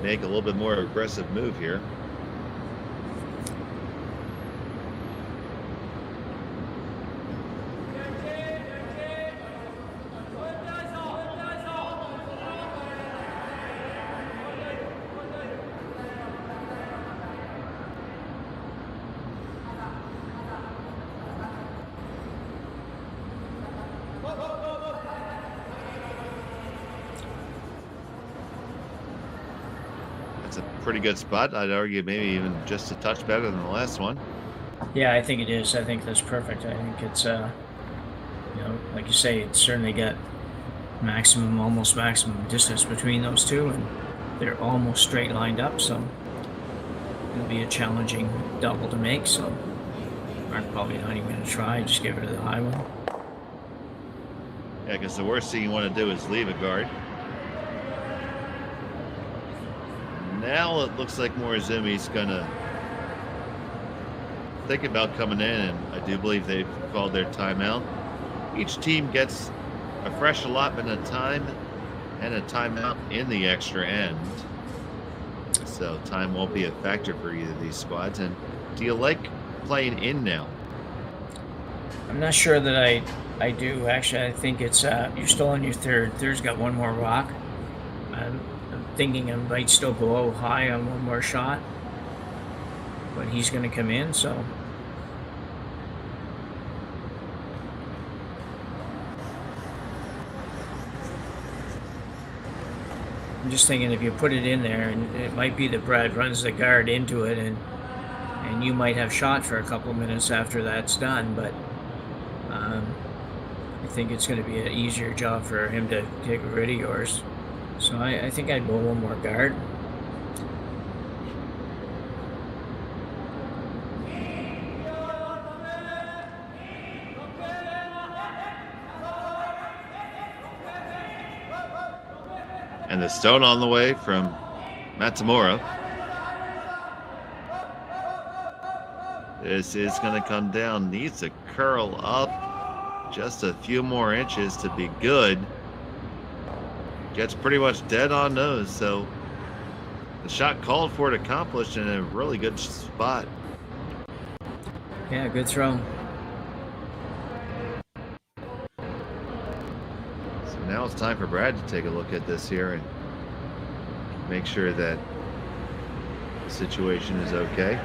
make a little bit more aggressive move here. Pretty good spot. I'd argue maybe even just a touch better than the last one. yeah, I think it is. I think that's perfect. I think it's, you know, like you say, it's certainly got maximum, almost maximum distance between those two, and they're almost straight lined up, so it'll be a challenging double to make, so I'm probably not even going to try, just give it to the high one. Yeah, because the worst thing you want to do is leave a guard. Now it looks like Morozumi's going to think about coming in, and I do believe they've called their timeout. Each team gets a fresh allotment of time and a timeout in the extra end. So time won't be a factor for either of these squads. And do you like playing in now? I'm not sure that I do, actually. I think it's, you're still on your third. Third's got one more rock. I'm thinking I might still go out high on one more shot, but he's going to come in, so I'm just thinking if you put it in there, and it might be that Brad runs the guard into it, and you might have shot for a couple of minutes after that's done, but I think it's going to be an easier job for him to take rid of yours. So I think I'd go one more guard. And the stone on the way from Matsumura. This is going to come down. Needs to curl up just a few more inches to be good. Gets pretty much dead on nose, so the shot called for it accomplished in a really good spot. Yeah, good throw. So now it's time for Brad to take a look at this here and make sure that the situation is okay.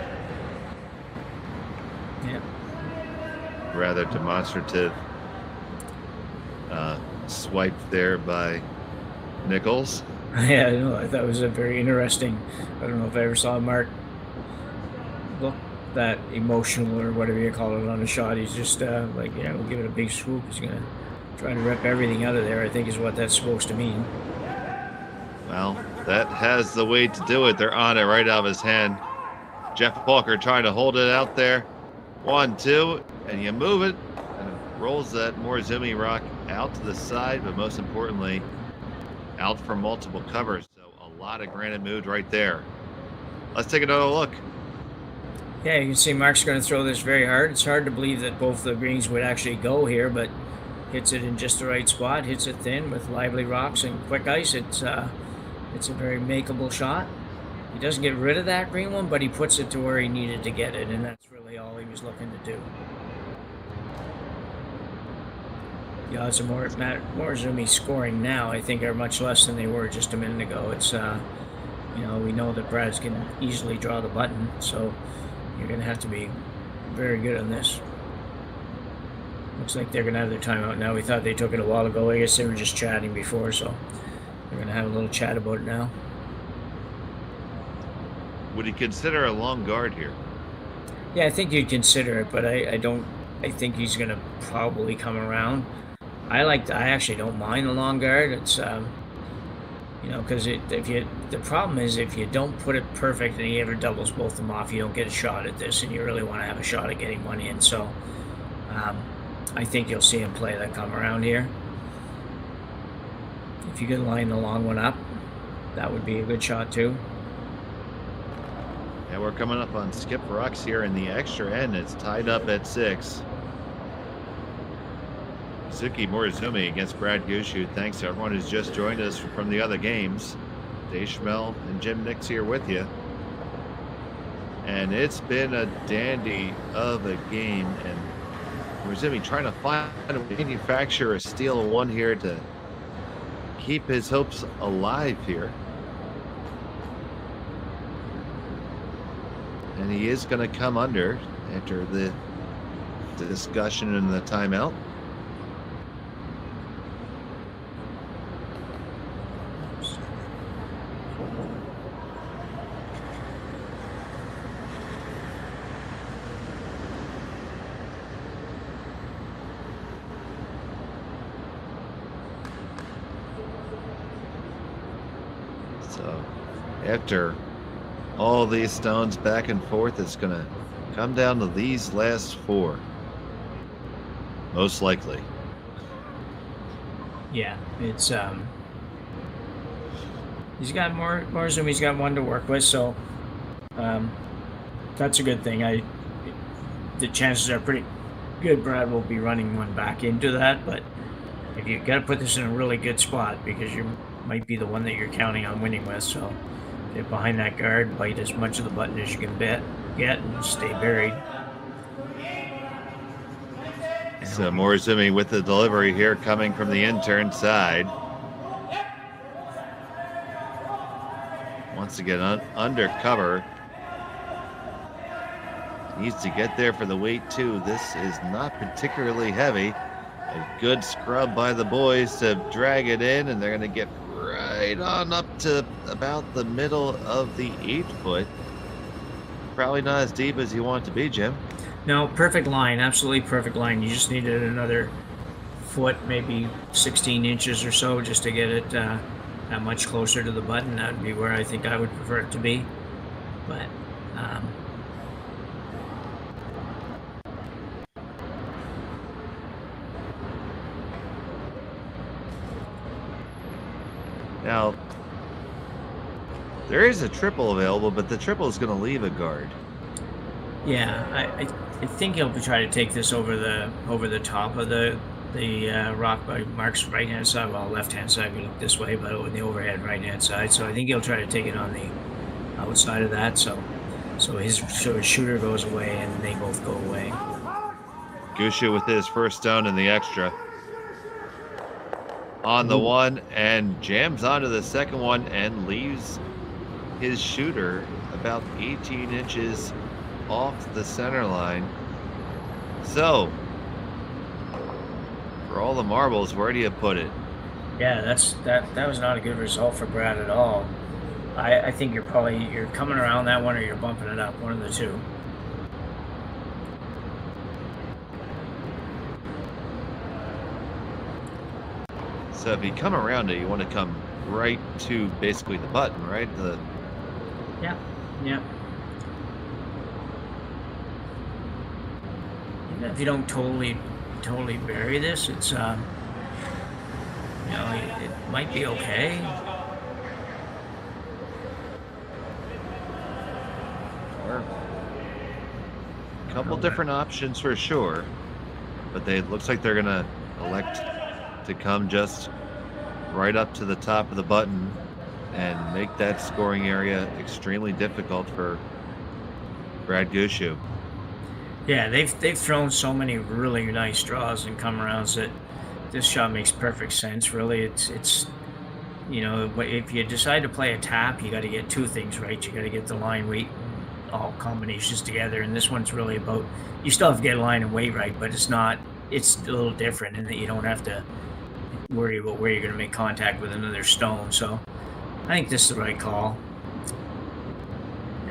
Yeah. Rather demonstrative swipe there by Nichols. Yeah, I know. That was a very interesting. I don't know if I ever saw Mark look that emotional or whatever you call it on a shot. He's just like, we'll give it a big swoop. He's going to try to rip everything out of there, I think is what that's supposed to mean. Well, that has the way to do it. They're on it right out of his hand. Jeff Walker trying to hold it out there. 1, 2, and you move it, and it rolls that Morozumi rock out to the side, but most importantly, out from multiple covers. So a lot of granite moved right there. Let's take another look. Yeah, you can see Mark's going to throw this very hard. It's hard to believe that both the greens would actually go here, but hits it in just the right spot, hits it thin with lively rocks and quick ice. It's a very makeable shot. He doesn't get rid of that green one, but he puts it to where he needed to get it, and that's really all he was looking to do. The odds of Morozumi scoring now, I think, are much less than they were just a minute ago. It's, we know that Brad's can easily draw the button, so you're going to have to be very good on this. Looks like they're going to have their timeout now. We thought they took it a while ago. I guess they were just chatting before, so they're going to have a little chat about it now. Would he consider a long guard here? Yeah, I think you'd consider it, but I think he's going to probably come around. I actually don't mind the long guard. It's because the problem is if you don't put it perfect and he ever doubles both of them off, you don't get a shot at this, and you really want to have a shot at getting one in. So I think you'll see him play that come around here. If you could line the long one up, that would be a good shot too. Yeah, we're coming up on skip rocks here in the extra end. It's tied up at 6. Yusuke Morozumi against Brad Gushue. Thanks to everyone who's just joined us from the other games. Dave Schmel and Jim Nix here with you. And it's been a dandy of a game. And Morozumi trying to find a manufacturer a steal one here to keep his hopes alive here. And he is going to come under after the discussion and the timeout. So after all these stones back and forth, it's going to come down to these last 4. Most likely. Yeah, it's he's got Morozumi's got one to work with, so that's a good thing. The chances are pretty good Brad will be running one back into that, but if you got to put this in a really good spot because you might be the one that you're counting on winning with, so get behind that guard, bite as much of the button as you can get, and stay buried. So Morozumi with the delivery here coming from the intern side. Wants to get under cover. Needs to get there for the weight too. This is not particularly heavy. A good scrub by the boys to drag it in, and they're going to get right on up to about the middle of the 8-foot. Probably not as deep as you want it to be, Jim. No, perfect line, absolutely perfect line. You just needed another foot, maybe 16 inches or so, just to get it that much closer to the button. That would be where I think I would prefer it to be. But now, there is a triple available, but the triple is going to leave a guard. yeah, I think he'll try to take this over the top of the rock by Mark's right hand side, well, left hand side. We look this way, but on the overhead right hand side. So I think he'll try to take it on the outside of that. So his shooter goes away, and they both go away. Gushue with his first stone in the extra. On the one, and jams onto the second one and leaves his shooter about 18 inches off the center line. So, for all the marbles, where do you put it? Yeah, that was not a good result for Brad at all. I think you're coming around that one, or you're bumping it up, one of the two. So if you come around it, you want to come right to basically the button, right? Yeah. Even if you don't totally bury this, it's it might be okay. Or a couple different options for sure, but it looks like they're gonna elect to come just right up to the top of the button and make that scoring area extremely difficult for Brad Gushue. Yeah, they've thrown so many really nice draws and come arounds that this shot makes perfect sense. Really, it's if you decide to play a tap, you got to get two things right. You got to get the line, weight, all combinations together. And this one's really about, you still have to get line and weight right, but it's a little different in that you don't have to worry about where you're going to make contact with another stone. So I think this is the right call.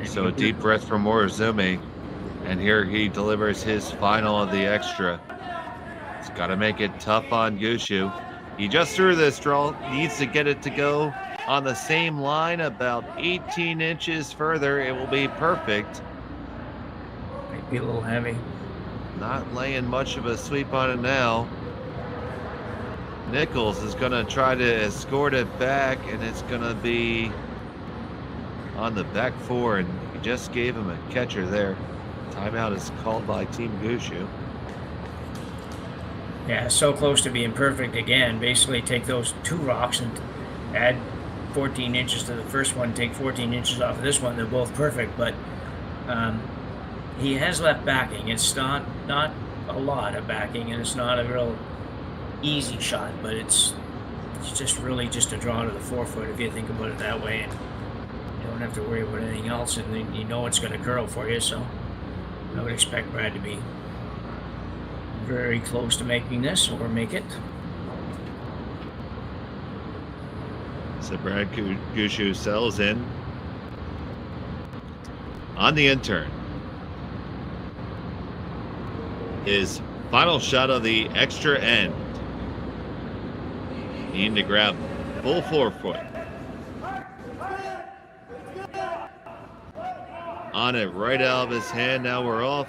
So a deep breath from Morozumi, and here he delivers his final of the extra. He's got to make it tough on Gushue. He just threw this draw, needs to get it to go on the same line about 18 inches further. It will be perfect. Might be a little heavy. Not laying much of a sweep on it now. Nichols is going to try to escort it back, and it's going to be on the back four, and he just gave him a catcher there. Timeout is called by Team Gushue. Yeah, so close to being perfect again. Basically take those two rocks and add 14 inches to the first one, take 14 inches off of this one. They're both perfect, but he has left backing. It's not a lot of backing, and it's not a real easy shot, but it's just really just a draw to the 4 foot if you think about it that way, and you don't have to worry about anything else, and then you know it's going to curl for you. So I would expect Brad to be very close to making this or make it. So Brad Gushue sells in on the intern. His final shot of the extra end. Needing to grab full 4 foot. On it right out of his hand. Now we're off.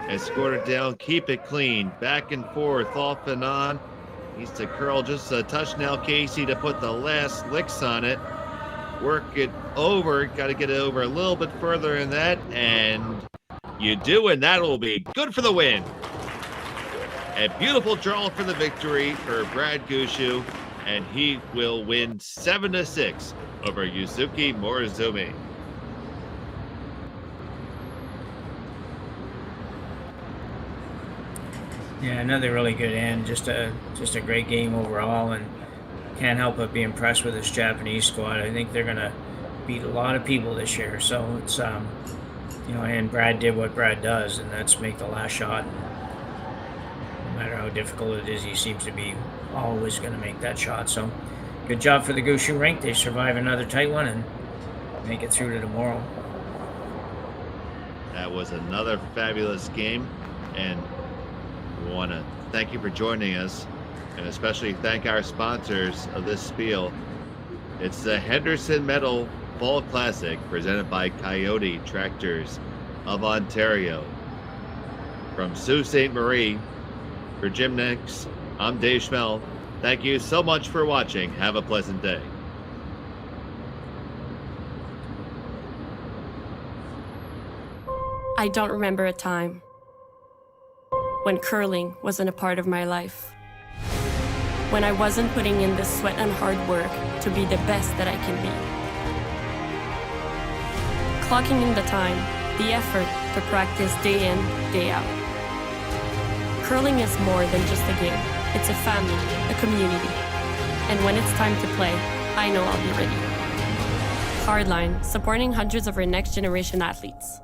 Escort it down. Keep it clean. Back and forth. Off and on. Needs to curl just a touch now, Casey, to put the last licks on it. Work it over. Got to get it over a little bit further than that. And you do, and that will be good for the win. A beautiful draw for the victory for Brad Gushue, and he will win 7-6 over Yusuke Morozumi. Yeah, another really good end. Just a great game overall, and can't help but be impressed with this Japanese squad. I think they're gonna beat a lot of people this year. So it's and Brad did what Brad does, and that's make the last shot. No matter how difficult it is, he seems to be always going to make that shot. So good job for the Gushue rink. They survive another tight one and make it through to tomorrow. That was another fabulous game, and we want to thank you for joining us, and especially thank our sponsors of this spiel. It's the Henderson Metal Fall Classic presented by Kioti Tractors of Ontario. From Ste.Marie, for Jim Nix, I'm Dave Schmel. Thank you so much for watching. Have a pleasant day. I don't remember a time when curling wasn't a part of my life. When I wasn't putting in the sweat and hard work to be the best that I can be. Clocking in the time, the effort to practice day in, day out. Curling is more than just a game. It's a family, a community. And when it's time to play, I know I'll be ready. Hardline, supporting hundreds of our next generation athletes.